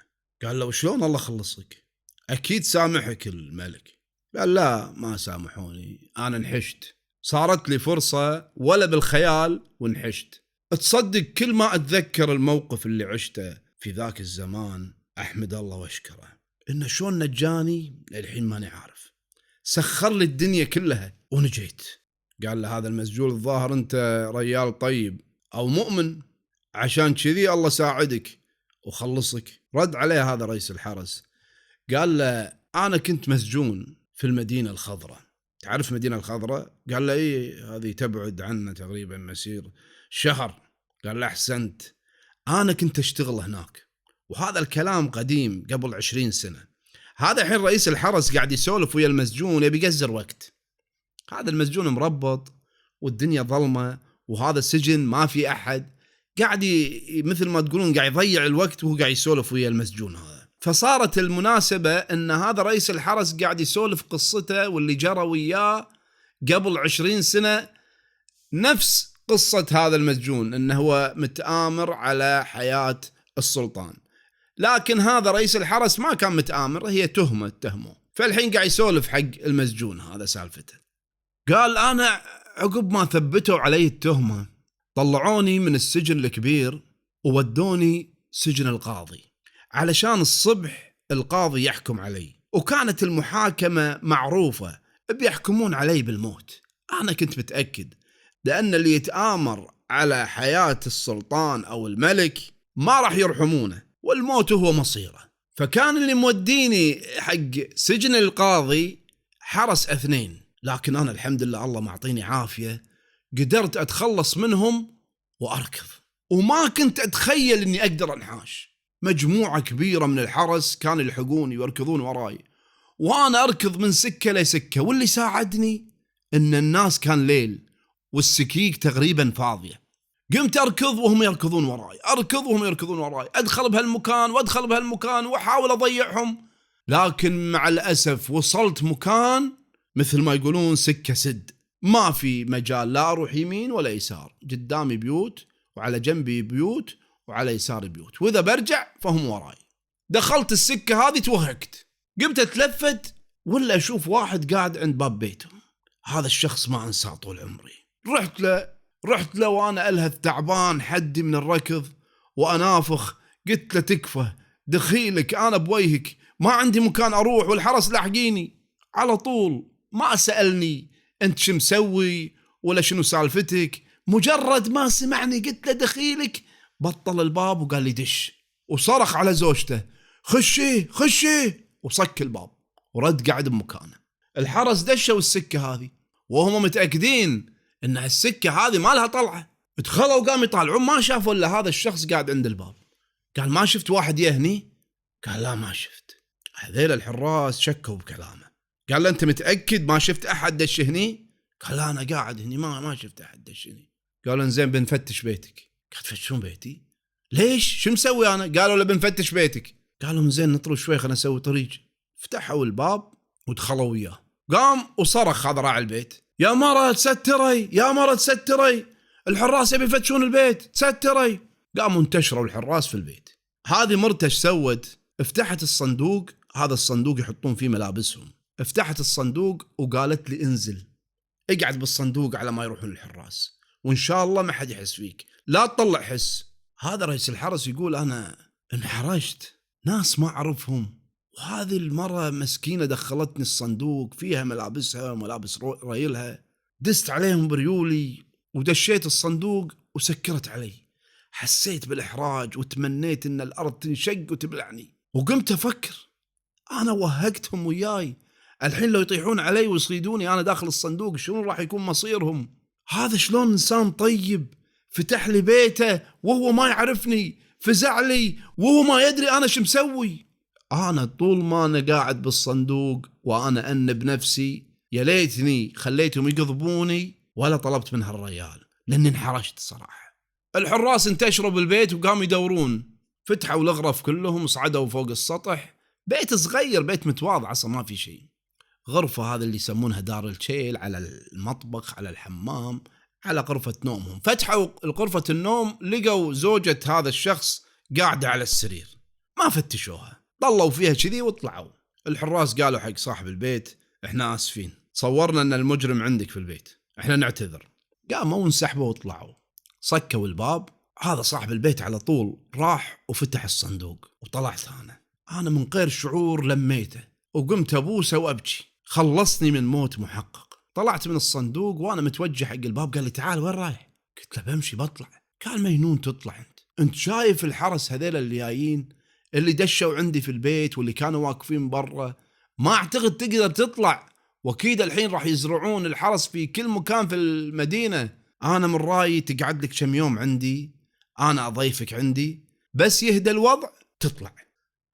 قال له شلون الله خلصك؟ أكيد سامحك الملك. قال لا ما سامحوني، أنا انحشت، صارت لي فرصة ولا بالخيال وانحشت. تصدق كل ما أتذكر الموقف اللي عشته في ذاك الزمان أحمد الله واشكره، إنه شلون نجاني للحين ماني عارف، سخر لي الدنيا كلها ونجيت. قال له هذا المسجون الظاهر أنت رجال طيب أو مؤمن، عشان كذي الله ساعدك وخلصك. رد عليه هذا رئيس الحرس قال له أنا كنت مسجون في المدينة الخضراء، تعرف مدينة الخضراء؟ قال له إيه هذه تبعد عنا تقريبا مسير شهر. قال له أحسنت، أنا كنت أشتغل هناك، وهذا الكلام قديم قبل 20 سنة. هذا الحين رئيس الحرس قاعد يسولف ويا المسجون يبي يقزر وقت، هذا المسجون مربط والدنيا ظلمة وهذا السجن ما في أحد، قاعد مثل ما تقولون قاعد يضيع الوقت وهو قاعد يسولف ويا المسجون هذا. فصارت المناسبة أن هذا رئيس الحرس قاعد يسولف قصته واللي جرى وياه قبل 20 سنة، نفس قصة هذا المسجون أنه هو متآمر على حياة السلطان، لكن هذا رئيس الحرس ما كان متآمر، هي تهمه. فالحين قاعد يسولف حق المسجون هذا سالفته. قال أنا عقب ما ثبتوا علي التهمة طلعوني من السجن الكبير وودوني سجن القاضي علشان الصبح القاضي يحكم علي، وكانت المحاكمة معروفة بيحكمون علي بالموت. أنا كنت متأكد لأن اللي يتآمر على حياة السلطان أو الملك ما راح يرحمونه، والموت هو مصيره. فكان اللي موديني حق سجن القاضي حرس 2، لكن أنا الحمد لله الله معطيني عافية قدرت أتخلص منهم وأركض، وما كنت أتخيل أني أقدر أنحاش. مجموعة كبيرة من الحرس كانوا يلحقوني ويركضون وراي، وأنا أركض من سكة لسكة. واللي ساعدني أن الناس كان ليل والسكيك تقريبا فاضية. قمت أركض وهم يركضون وراي، أركض وهم يركضون وراي، أدخل بهالمكان وأدخل بهالمكان وأحاول أضيعهم. لكن مع الأسف وصلت مكان مثل ما يقولون سكة سد، ما في مجال لا أروح يمين ولا يسار. قدامي بيوت وعلى جنبي بيوت وعلى يساري بيوت، وإذا برجع فهم وراي. دخلت السكة هذه توهقت، قمت أتلفت ولا أشوف واحد قاعد عند باب بيتهم. هذا الشخص ما أنساه طول عمري. رحت له وأنا ألهث تعبان حدي من الركض وأنافخ. قلت له تكفى دخيلك، أنا بوجهك ما عندي مكان أروح والحرس لاحقيني. على طول ما سألني أنت شو مسوي ولا شنو سالفتك، مجرد ما سمعني قلت له دخيلك بطل الباب وقال لي دش، وصرخ على زوجته خشي وصك الباب ورد قاعد بمكانه. الحرس دشوا السكة هذه وهم متأكدين ان السكة هذه ما لها طلعة. ادخلوا وقام يطالعون، ما شافوا الا هذا الشخص قاعد عند الباب. قال ما شفت واحد يهني؟ قال لا ما شفت. هذيل الحراس شكوا بكلامه. قال له انت متأكد ما شفت احد دش هني؟ قال لا انا قاعد هني ما شفت احد دش هني. قالوا زين بنفتش بيتك. قال تفتشون بيتي؟ ليش؟ شو مسوي انا؟ قالوا له بنفتش بيتك. قالوا زين نطلع شوي خلنا نسوي طريق. فتحوا الباب ودخلوا وياه. قام وصرخ هذا راعي البيت يا مرة تستري، الحراس يبي يفتشون البيت تستري. قاموا انتشروا الحراس في البيت. هذه مرته ايش سوت؟ افتحت الصندوق، هذا الصندوق يحطون فيه ملابسهم. افتحت الصندوق وقالت لي انزل اقعد بالصندوق على ما يروحون الحراس، وان شاء الله ما حد يحس فيك، لا تطلع حس. هذا رئيس الحرس يقول انا انحرجت، ناس ما اعرفهم، وهذه المرة مسكينة دخلتني الصندوق فيها ملابسها وملابس ريلها، دست عليهم بريولي ودشيت الصندوق وسكرت علي. حسيت بالإحراج وتمنيت ان الارض تنشق وتبلعني. وقمت افكر انا وهقتهم وياي، الحين لو يطيحون علي ويصيدوني انا داخل الصندوق شنو راح يكون مصيرهم؟ هذا شلون انسان طيب فتح لي بيته وهو ما يعرفني، فزع لي وهو ما يدري انا شو مسوي. أنا طول ما أنا قاعد بالصندوق وأنا أنب نفسي يا ليتني خليتهم يقضبوني ولا طلبت من هالرجال، لأني انحرجت الصراحة. الحراس انتشروا بالبيت وقاموا يدورون، فتحوا الغرف كلهم وصعدوا فوق السطح. بيت صغير، بيت متواضع أصلا ما في شيء. غرفة هذا اللي يسمونها دار الشيل، على المطبخ على الحمام على غرفة نومهم. فتحوا غرفة النوم لقوا زوجة هذا الشخص قاعدة على السرير، ما فتشوها، طلوا فيها كذي وطلعوا. الحراس قالوا حق صاحب البيت احنا آسفين، صورنا ان المجرم عندك في البيت، احنا نعتذر. قاموا وانسحبوا وطلعوا، صكوا الباب. هذا صاحب البيت على طول راح وفتح الصندوق وطلعت أنا من غير شعور لميته وقمت أبوسه وأبكي. خلصني من موت محقق. طلعت من الصندوق وأنا متوجه حق الباب. قال لي تعال وين رايح؟ قلت له بمشي بطلع. قال مجنون تطلع انت شايف الحرس هذيل اللي جايين اللي دشوا عندي في البيت واللي كانوا واقفين برا، ما اعتقد تقدر تطلع، واكيد الحين راح يزرعون الحرس في كل مكان في المدينة. انا من رايي تقعد لك كم يوم عندي، انا اضيفك عندي، بس يهدى الوضع تطلع.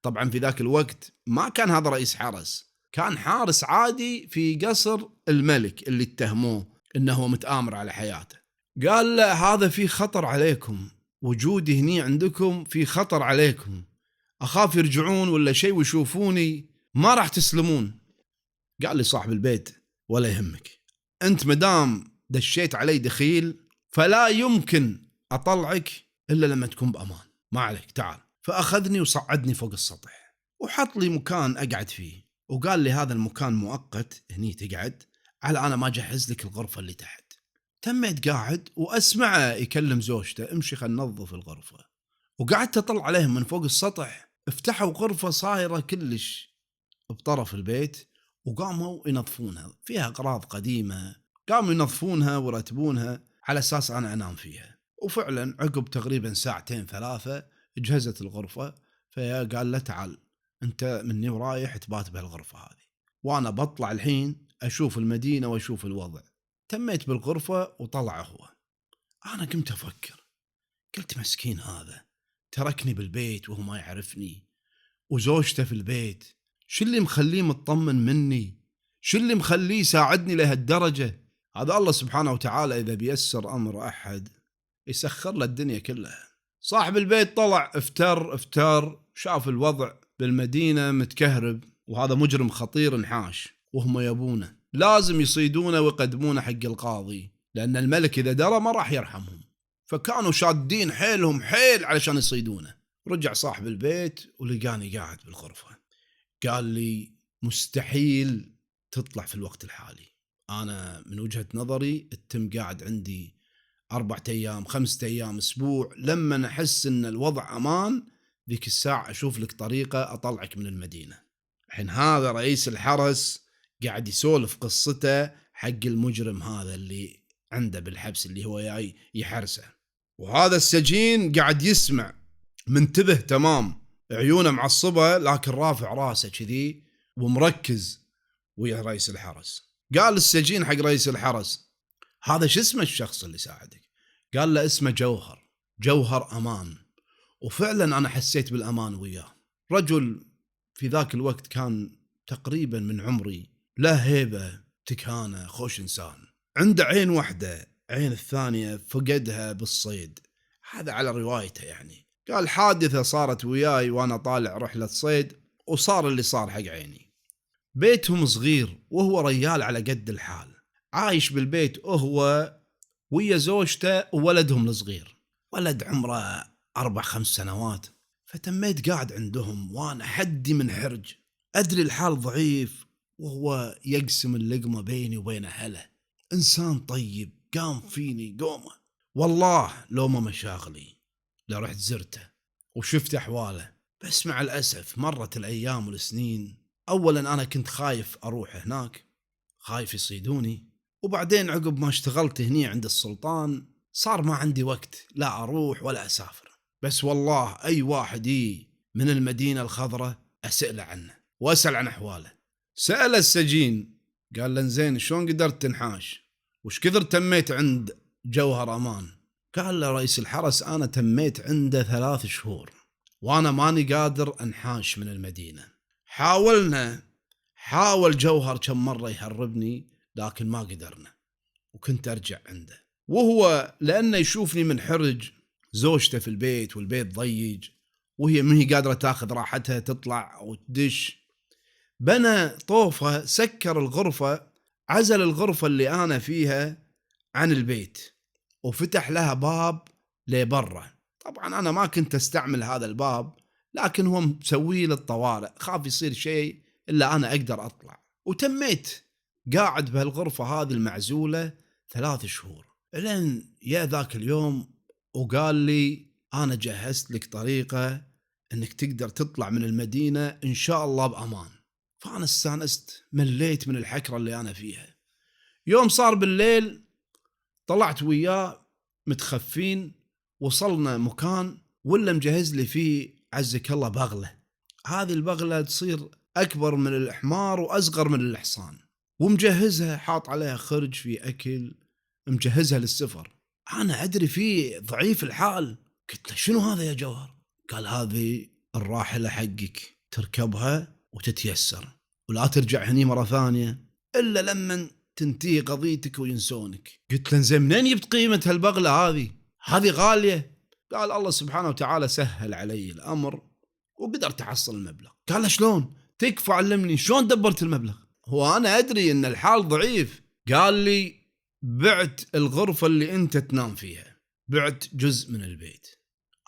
طبعا في ذاك الوقت ما كان هذا رئيس حرس، كان حارس عادي في قصر الملك اللي اتهموه انه متآمر على حياته. قال له هذا في خطر عليكم، وجودي هني عندكم في خطر عليكم، أخاف يرجعون ولا شيء ويشوفوني ما راح تسلمون. قال لي صاحب البيت ولا يهمك، أنت مدام دشيت علي دخيل فلا يمكن أطلعك إلا لما تكون بأمان، ما عليك تعال. فأخذني وصعدني فوق السطح وحط لي مكان أقعد فيه، وقال لي هذا المكان مؤقت هني تقعد على أنا ما جهز لك الغرفة اللي تحت. تميت قاعد وأسمعه يكلم زوجته امشي خلنا ننظف الغرفة، وقعدت أطلع عليهم من فوق السطح. افتحوا غرفة صايرة كلش بطرف البيت وقاموا ينظفونها، فيها أغراض قديمة، قاموا ينظفونها ويرتبونها على أساس أنا أنام فيها. وفعلا عقب تقريبا ساعتين 3 جهزت الغرفة. فقال له تعال أنت مني ورايح تبات بهالغرفة هذه، وأنا بطلع الحين أشوف المدينة وأشوف الوضع. تميت بالغرفة وطلع هو. أنا قمت أفكر، قلت مسكين هذا تركني بالبيت وهو ما يعرفني، وزوجته في البيت، شو اللي مخليه مطمن مني؟ شو اللي مخليه يساعدني لهالدرجة؟ هذا الله سبحانه وتعالى إذا بيسر أمر أحد يسخر له الدنيا كلها. صاحب البيت طلع افتر شاف الوضع بالمدينة متكهرب، وهذا مجرم خطير انحاش، وهم يبونه لازم يصيدونه ويقدمونه حق القاضي، لأن الملك إذا درى ما راح يرحمهم. فكانوا شادين حيلهم حيل علشان يصيدونه. رجع صاحب البيت ولقاني قاعد بالغرفة، قال لي مستحيل تطلع في الوقت الحالي، أنا من وجهة نظري التم قاعد عندي 4 أيام 5 أيام أسبوع، لما أحس أن الوضع أمان ذيك الساعة أشوف لك طريقة أطلعك من المدينة. الحين هذا رئيس الحرس قاعد يسولف قصته حق المجرم هذا اللي عنده بالحبس اللي هو جاي يحرسه، وهذا السجين قاعد يسمع منتبه تمام، عيونه معصبة لكن رافع راسه كذي ومركز ويا رئيس الحرس. قال السجين حق رئيس الحرس هذا شو اسمه الشخص اللي ساعدك؟ قال له اسمه جوهر أمان. وفعلا أنا حسيت بالأمان وياه. رجل في ذاك الوقت كان تقريبا من عمري، له هيبة تكهانة، خوش إنسان، عنده عين واحدة، عين الثانية فقدها بالصيد، هذا على روايته يعني. قال حادثة صارت وياي وأنا طالع رحلة صيد وصار اللي صار حق عيني. بيتهم صغير وهو ريال على قد الحال، عايش بالبيت وهو ويا زوجته وولدهم الصغير، ولد عمره 4-5 سنوات. فتميت قاعد عندهم وأنا حدي من حرج، أدري الحال ضعيف وهو يقسم اللقمة بيني وبين أهله، إنسان طيب قام فيني قومه. والله لو ما مشاغلي لرحت زرته وشفت أحواله، بس مع الأسف مرت الأيام والسنين. أولا أنا كنت خايف أروح هناك، خايف يصيدوني، وبعدين عقب ما اشتغلت هني عند السلطان صار ما عندي وقت لا أروح ولا أسافر. بس والله أي واحد من المدينة الخضراء أسأل عنه وأسأل عن أحواله. سأل السجين قال له زين شلون قدرت تنحاش؟ وش كثر تميت عند جوهر أمان؟ قال له رئيس الحرس أنا تميت عنده 3 شهور وأنا ماني قادر أنحاش من المدينة. حاول جوهر كم مرة يهربني لكن ما قدرنا، وكنت أرجع عنده، وهو لأنه يشوفني من حرج، زوجته في البيت والبيت ضيج وهي ما هي قادرة تاخذ راحتها تطلع وتدش، بنى طوفة سكر الغرفة، عزل الغرفة اللي أنا فيها عن البيت وفتح لها باب لبرة. طبعا أنا ما كنت أستعمل هذا الباب، لكن هو مسوي للطوارئ، خاف يصير شيء إلا أنا أقدر أطلع. وتميت قاعد بهالغرفة هذه المعزولة 3 شهور، لين يا ذاك اليوم وقال لي أنا جهزت لك طريقة أنك تقدر تطلع من المدينة إن شاء الله بأمان. فأنا استانست، مليت من الحكرة اللي أنا فيها. يوم صار بالليل طلعت وياه متخفين، وصلنا مكان ولا مجهز لي فيه عزك الله بغلة. هذه البغلة تصير أكبر من الحمار وأصغر من الحصان، ومجهزها حاط عليها خرج في أكل، مجهزها للسفر. أنا أدري فيه ضعيف الحال، قلت له شنو هذا يا جوهر؟ قال هذه الراحلة حقك، تركبها وتتيسر ولا ترجع هني مرة ثانية إلا لما تنتهي قضيتك وينسونك. قلت له زين منين جبت قيمة هالبغلة هذه غالية؟ قال الله سبحانه وتعالى سهل علي الأمر وقدرت أحصل المبلغ. قال له شلون؟ تكفى علمني شلون دبرت المبلغ؟ هو أنا أدري إن الحال ضعيف. قال لي بعت الغرفة اللي أنت تنام فيها، بعت جزء من البيت.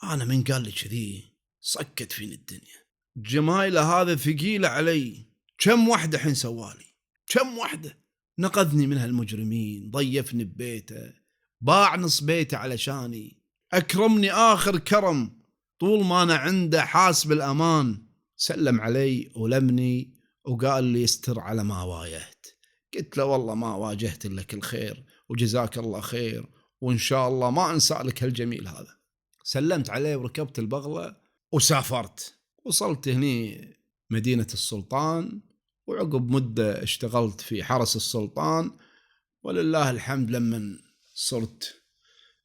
أنا من قال لي كذي صكت فيني الدنيا، جمايله هذا ثقيلة علي. كم واحدة حين سوالي، كم واحدة نقذني من هالمجرمين، ضيفني ببيته، باع نص بيته علشاني، أكرمني آخر كرم، طول ما أنا عنده حاس بالأمان. سلم علي ولمني وقال لي استر على ما واجهت. قلت له والله ما واجهت لك الخير وجزاك الله خير، وإن شاء الله ما أنسى لك هالجميل هذا. سلمت عليه وركبت البغلة وسافرت. وصلت هني مدينة السلطان، وعقب مدة اشتغلت في حرس السلطان، ولله الحمد لما صرت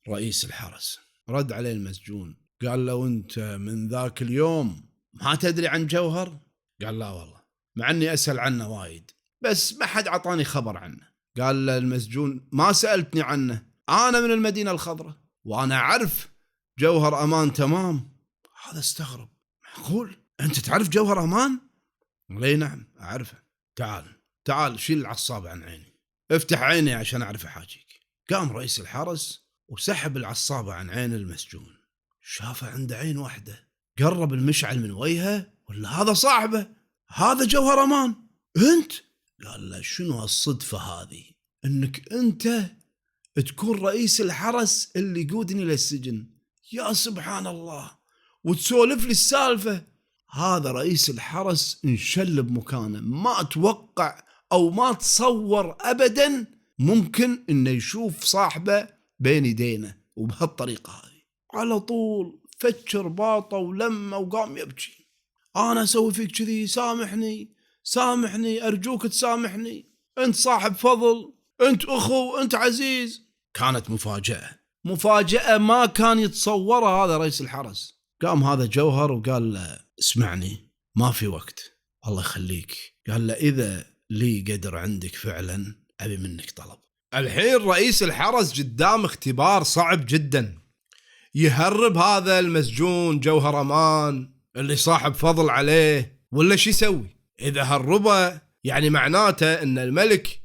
رئيس الحرس. رد عليه المسجون قال له أنت من ذاك اليوم ما تدري عن جوهر؟ قال لا والله، مع أني أسأل عنه وايد بس ما حد عطاني خبر عنه. قال له المسجون ما سألتني عنه، أنا من المدينة الخضراء وأنا أعرف جوهر أمان تمام. هذا استغرب، معقول أنت تعرف جوهر أمان؟ لي نعم أعرفه. تعال شيل العصابة عن عيني، افتح عيني عشان أعرف أحاجيك. قام رئيس الحرس وسحب العصابة عن عين المسجون، شافه عنده عين واحدة، قرب المشعل من وجهه، ولا هذا صاحبه، هذا جوهر أمان أنت؟ قال له شنو هالصدفة هذه أنك أنت تكون رئيس الحرس اللي يقودني للسجن؟ يا سبحان الله، وتسولف لي السالفة. هذا رئيس الحرس انشل بمكانه، ما أتوقع أو ما تصور أبدا ممكن إنه يشوف صاحبه بين يدينه وبهالطريقة هذه. على طول فكر باطه ولما وقام يبكي. أنا أسوي فيك كذي، سامحني أرجوك تسامحني، أنت صاحب فضل، أنت أخو، أنت عزيز. كانت مفاجأة ما كان يتصورها هذا رئيس الحرس. قام هذا جوهر وقال له اسمعني، ما في وقت، الله يخليك. قال له إذا لي قدر عندك فعلا أبي منك طلب. الحين رئيس الحرس قدام اختبار صعب جدا، يهرب هذا المسجون جوهر أمان اللي صاحب فضل عليه ولا شي يسوي؟ إذا هربه يعني معناته أن الملك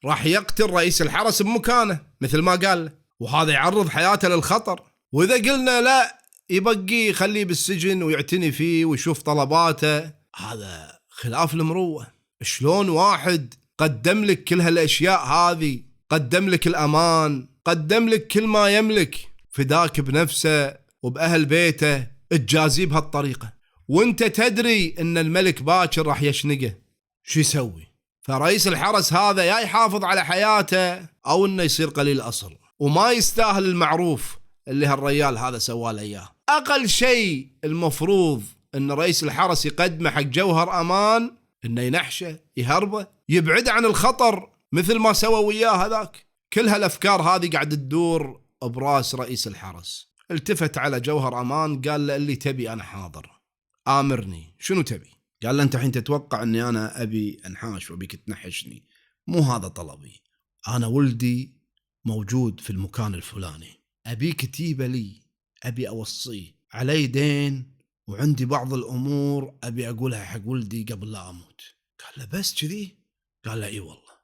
راح يقتل رئيس الحرس بمكانه مثل ما قال، وهذا يعرض حياته للخطر. وإذا قلنا لا يبقي خليه بالسجن ويعتني فيه ويشوف طلباته، هذا خلاف المروءة. شلون واحد قدم لك كل هالأشياء هذه، قدم لك الأمان، قدم لك كل ما يملك، فداك بنفسه وبأهل بيته، تجازيه بهالطريقة وانت تدري ان الملك باكر راح يشنقه، شو يسوي؟ فرئيس الحرس هذا يا يحافظ على حياته او انه يصير قليل اصل، وما يستاهل المعروف اللي هالريال هذا سواله اياه. اقل شيء المفروض ان رئيس الحرس يقدمه حق جوهر امان انه ينحشه، يهربه، يبعد عن الخطر مثل ما سوى وياه هذاك. كل هالافكار هذه قاعد تدور براس رئيس الحرس. التفت على جوهر امان قال له اللي تبي انا حاضر، آمرني، شنو تبي؟ قال له أنت حين تتوقع أني أنا أبي أنحاش وأبيك تنحشني، مو هذا طلبي. أنا ولدي موجود في المكان الفلاني، أبيك تجيبه لي، أبي أوصيه، علي دين وعندي بعض الأمور أبي أقولها حق ولدي قبل لا أموت. قال له بس كذي؟ قال له إي والله،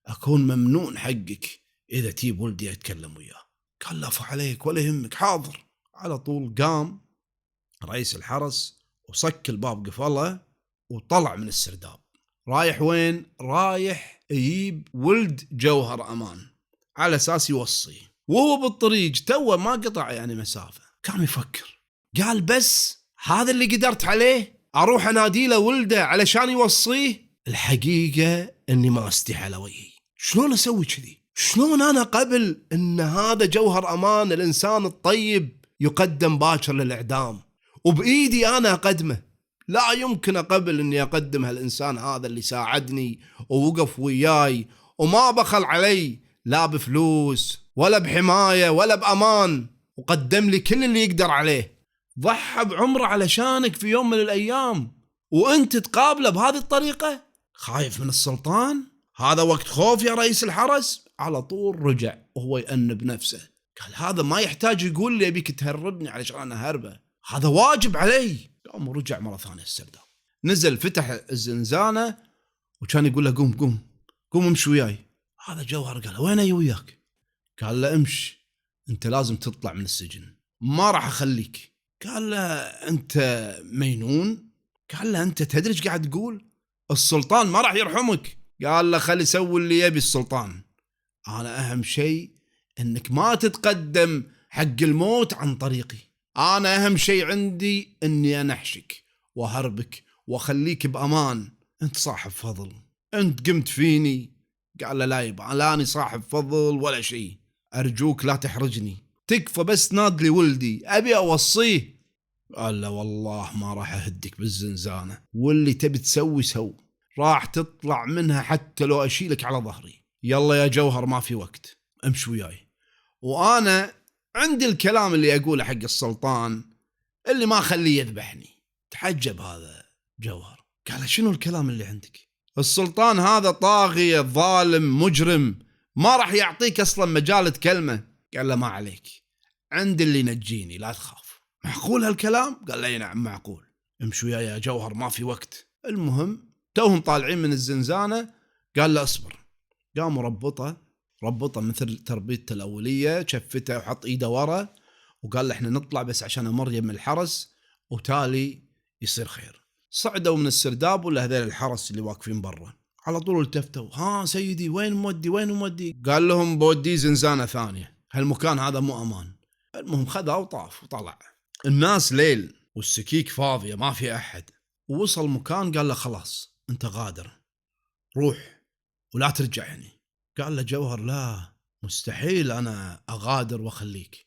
أكون ممنون حقك إذا تجيب ولدي أتكلم وياه. قال له عفو عليك ولا يهمك، حاضر. على طول قام رئيس الحرس وصك الباب قفله وطلع من السرداب. رايح وين؟ رايح يجيب ولد جوهر أمان على أساس يوصيه. وهو بالطريق توه ما قطع يعني مسافة، قام يفكر، قال بس هذا اللي قدرت عليه، أروح أنادي له ولده علشان يوصيه؟ الحقيقة أني ما أستحي على وجهي، شلون أسوي كذي؟ شلون أنا قبل أن هذا جوهر أمان الإنسان الطيب يقدم باكر للإعدام وبإيدي أنا أقدمه؟ لا يمكن أقبل أني أقدم هالإنسان هذا اللي ساعدني ووقف وياي وما بخل علي لا بفلوس ولا بحماية ولا بأمان، وقدم لي كل اللي يقدر عليه، ضحى بعمره علشانك في يوم من الأيام، وأنت تقابله بهذه الطريقة؟ خايف من السلطان؟ هذا وقت خوف يا رئيس الحرس. على طول رجع وهو يأنب نفسه، قال هذا ما يحتاج يقول لي أبيك تهربني علشان أنا هربه، هذا واجب علي. قام ورجع مرة ثانية السرداب، نزل فتح الزنزانة وكان يقول له قوم امشي وياي. هذا جوهر قال له وين أجي وياك؟ قال له امشي، أنت لازم تطلع من السجن، ما راح أخليك. قال له أنت مينون؟ قال له أنت تدري ايش قاعد تقول؟ السلطان ما راح يرحمك. قال له خلي يسوي اللي يبي السلطان، أنا أهم شيء إنك ما تتقدم حق الموت عن طريقي. أنا أهم شيء عندي إني أنحشك وأهربك وأخليك بأمان. أنت صاحب فضل، أنت قمت فيني. قال له لا يبا، لا أنا صاحب فضل ولا شيء، أرجوك لا تحرجني، تكفى بس ناد لي ولدي أبي أوصيه. قال له والله ما راح أهدك بالزنزانة، واللي تبي تسوي سو، راح تطلع منها حتى لو أشيلك على ظهري. يلا يا جوهر ما في وقت، امشي وياي، وأنا عندي الكلام اللي أقوله حق السلطان اللي ما خليه يذبحني. تحجب هذا جوهر، قال شنو الكلام اللي عندك؟ السلطان هذا طاغية ظالم مجرم، ما راح يعطيك أصلا مجال تكلمه. قال له ما عليك، عندي اللي ينجيني لا تخاف. معقول هالكلام؟ قال له نعم معقول، امشوا يا جوهر ما في وقت. المهم توهم طالعين من الزنزانة، قال له اصبر. قام ربطه مثل تربيته الأولية، شفته وحط ايده ورا، وقال له احنا نطلع بس عشان مريم من الحرس وتالي يصير خير. صعدوا من السرداب ولا هذول الحرس اللي واقفين برا، على طول التفتوا، ها سيدي وين مودي؟ قال لهم بودي زنزانة ثانية، هالمكان هذا مو أمان. المهم خذها وطاف وطلع. الناس ليل والسكيك فاضية ما في أحد. ووصل مكان قال له خلاص أنت غادر، روح ولا ترجع هني. قال له جوهر لا مستحيل أنا أغادر وأخليك.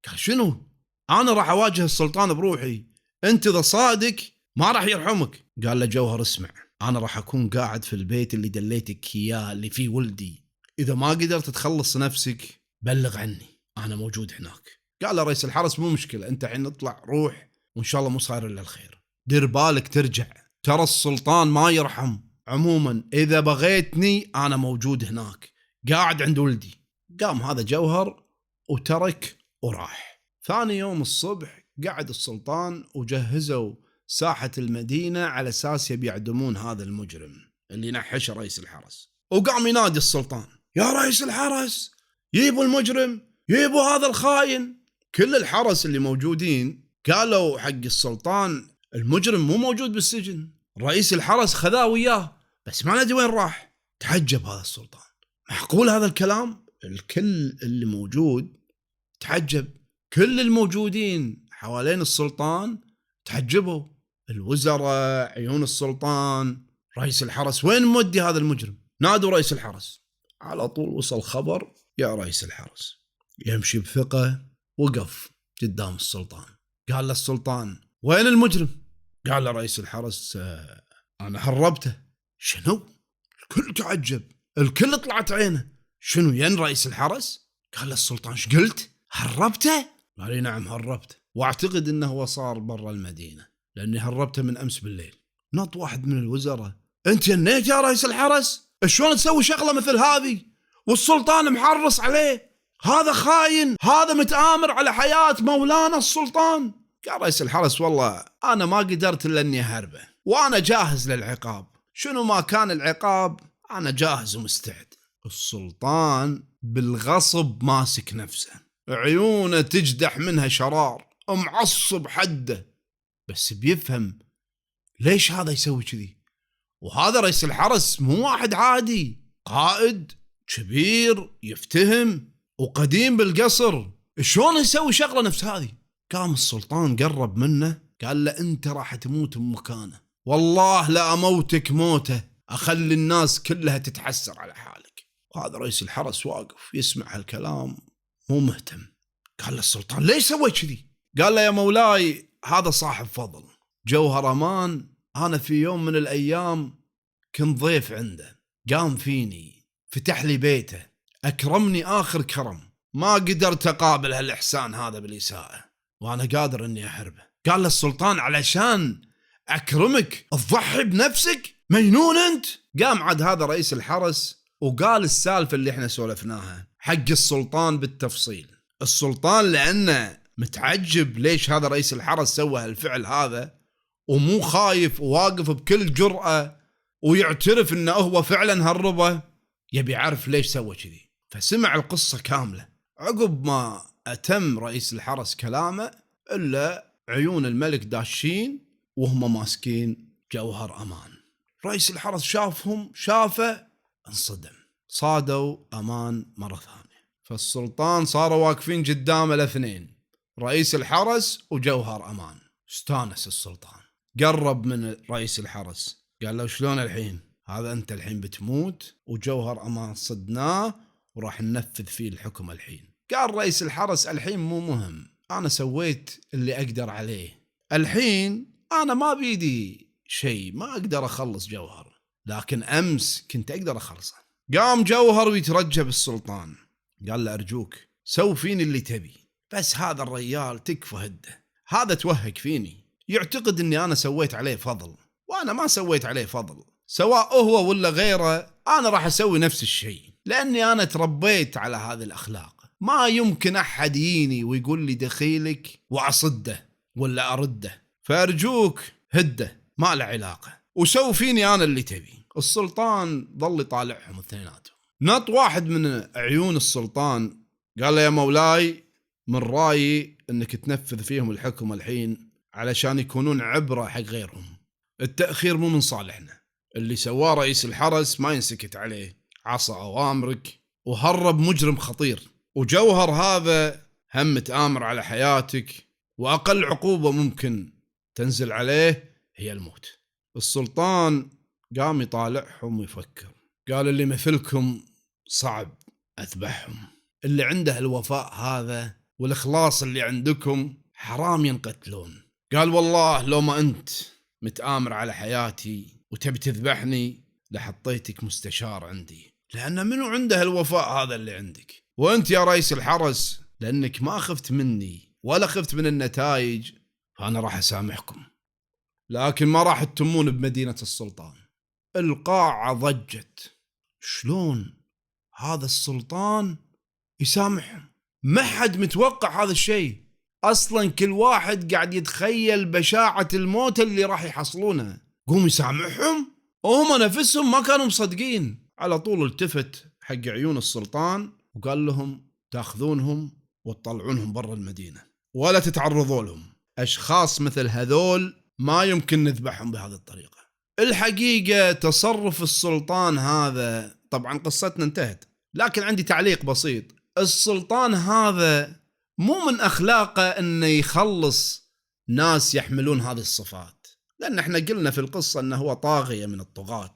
قال شنو؟ أنا راح أواجه السلطان بروحي، أنت إذا صادق ما راح يرحمك. قال له جوهر اسمع، أنا راح أكون قاعد في البيت اللي دليتك إياه اللي فيه ولدي، إذا ما قدرت تخلص نفسك بلغ عني، أنا موجود هناك. قال له رئيس الحرس مو مشكلة، أنت حين اطلع روح وإن شاء الله مو صاير إلا الخير، دير بالك ترجع، ترى السلطان ما يرحم. عموما إذا بغيتني أنا موجود هناك قاعد عند ولدي. قام هذا جوهر وترك وراح. ثاني يوم الصبح قعد السلطان وجهزوا ساحة المدينة على أساس يبي يعدمون هذا المجرم اللي نحش رئيس الحرس. وقام ينادي السلطان يا رئيس الحرس، ييبوا المجرم، ييبوا هذا الخاين. كل الحرس اللي موجودين قالوا حق السلطان المجرم مو موجود بالسجن، رئيس الحرس خذاه وياه بس ما ندري وين راح. تعجب هذا السلطان، معقول هذا الكلام؟ الكل اللي موجود تعجب، كل الموجودين حوالين السلطان تعجبوا، الوزراء، عيون السلطان، رئيس الحرس وين مودي هذا المجرم؟ نادوا رئيس الحرس. على طول وصل خبر يا رئيس الحرس. يمشي بثقة، وقف قدام السلطان، قال له السلطان وين المجرم؟ قال له رئيس الحرس أنا هربته. شنو؟ الكل تعجب، الكل طلعت عينه، شنو ين رئيس الحرس؟ قال له السلطان ايش قلت؟ هربته؟ قال لي نعم هربته، واعتقد انه هو صار برا المدينة لاني هربته من امس بالليل. نط واحد من الوزراء انت ينيت يا رئيس الحرس؟ شلون تسوي شغلة مثل هذه والسلطان محرص عليه؟ هذا خاين، هذا متآمر على حياة مولانا السلطان. قال رئيس الحرس والله انا ما قدرت الا اني اهربه، وانا جاهز للعقاب، شنو ما كان العقاب انا جاهز ومستعد. السلطان بالغصب ماسك نفسه، عيونه تجدح منها شرار، معصب حده، بس بيفهم ليش هذا يسوي كذي. وهذا رئيس الحرس مو واحد عادي، قائد كبير يفتهم وقديم بالقصر، شلون يسوي شغلة نفس هذه؟ قام السلطان قرب منه قال له انت راح تموت بمكانه، والله لا اموتك موته، اخلي الناس كلها تتحسر على حالك. وهذا رئيس الحرس واقف يسمع هالكلام مو مهتم. قال له السلطان ليش سويت كذي؟ قال له يا مولاي هذا صاحب فضل، جوهر امان، انا في يوم من الايام كنت ضيف عنده، قام فيني، فتح لي بيته، اكرمني اخر كرم، ما قدرت اقابل هالاحسان هذا بالاساءة، وانا قادر اني احربه. قال له السلطان علشان اكرمك تضحي بنفسك؟ مجنون انت؟ قام عاد هذا رئيس الحرس وقال السالفة اللي احنا سولفناها حق السلطان بالتفصيل. السلطان لانه متعجب ليش هذا رئيس الحرس سوى هالفعل هذا، ومو خايف وواقف بكل جرأة ويعترف انه هو فعلا هربه، يبي يعرف ليش سوى كذي. فسمع القصة كاملة. عقب ما أتم رئيس الحرس كلامه إلا عيون الملك داشين وهم ماسكين جوهر أمان. رئيس الحرس شافه انصدم، صادوا أمان مرة ثانية. فالسلطان صاروا واقفين قدام الاثنين، رئيس الحرس وجوهر أمان. استانس السلطان، قرب من رئيس الحرس قال له شلون الحين؟ هذا أنت الحين بتموت وجوهر أمان صدناه وراح ننفذ فيه الحكم الحين. قال رئيس الحرس الحين مو مهم، أنا سويت اللي أقدر عليه، الحين أنا ما بيدي شيء، ما أقدر أخلص جوهر، لكن أمس كنت أقدر أخلصه. قام جوهر ويترجى بالسلطان، قال له أرجوك سو فيني اللي تبي، بس هذا الرجال تكفى هده، هذا توهق فيني، يعتقد أني أنا سويت عليه فضل، وأنا ما سويت عليه فضل، سواء هو ولا غيره أنا راح أسوي نفس الشيء، لأني أنا تربيت على هذه الأخلاق. ما يمكن أحد يجيني ويقول لي دخيلك وأصده ولا أرده، فأرجوك هده، ما له علاقة، وسو فيني أنا اللي تبي. السلطان ظل يطالعهم اثنيناتهم. نط واحد من عيون السلطان قال له يا مولاي، من رأيي أنك تنفذ فيهم الحكم الحين علشان يكونون عبرة حق غيرهم، التأخير مو من صالحنا، اللي سواه رئيس الحرس ما ينسكت عليه، عصى أوامرك وهرب مجرم خطير، وجوهر هذا هم متآمر على حياتك، وأقل عقوبة ممكن تنزل عليه هي الموت. السلطان قام يطالعهم ويفكر، قال اللي مثلكم صعب أذبحهم، اللي عنده الوفاء هذا والإخلاص اللي عندكم حرام ينقتلون. قال والله لو ما أنت متآمر على حياتي وتبي تذبحني لحطيتك مستشار عندي، لأن منو عنده الوفاء هذا اللي عندك؟ وأنت يا رئيس الحرس لأنك ما خفت مني ولا خفت من النتائج، فأنا راح أسامحكم، لكن ما راح تتمون بمدينة السلطان. القاعة ضجت، شلون هذا السلطان يسامحهم؟ ما حد متوقع هذا الشيء أصلا، كل واحد قاعد يتخيل بشاعة الموت اللي راح يحصلونها، قوم يسامحهم؟ وهم نفسهم ما كانوا مصدقين. على طول التفت حق عيون السلطان وقال لهم تاخذونهم وتطلعونهم برا المدينة ولا تتعرضوا لهم، أشخاص مثل هذول ما يمكن نذبحهم بهذه الطريقة. الحقيقة تصرف السلطان هذا، طبعا قصتنا انتهت، لكن عندي تعليق بسيط. السلطان هذا مو من أخلاقه أنه يخلص ناس يحملون هذه الصفات، لأن احنا قلنا في القصة أنه هو طاغية من الطغاة،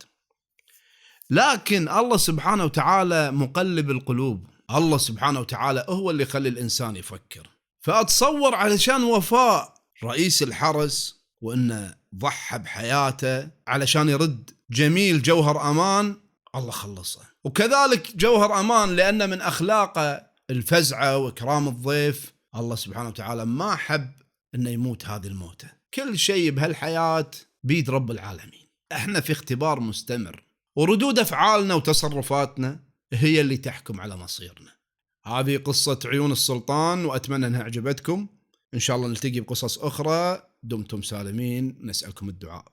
لكن الله سبحانه وتعالى مقلب القلوب، الله سبحانه وتعالى هو اللي يخلي الإنسان يفكر. فأتصور علشان وفاء رئيس الحرس وأنه ضحى بحياته علشان يرد جميل جوهر أمان، الله خلصه. وكذلك جوهر أمان لأن من أخلاقه الفزعة وإكرام الضيف، الله سبحانه وتعالى ما حب أنه يموت هذه الموتة. كل شيء بهالحياة بيد رب العالمين، احنا في اختبار مستمر، وردود أفعالنا وتصرفاتنا هي اللي تحكم على مصيرنا. هذه قصة عيون السلطان، وأتمنى أنها عجبتكم. إن شاء الله نلتقي بقصص أخرى. دمتم سالمين، نسألكم الدعاء.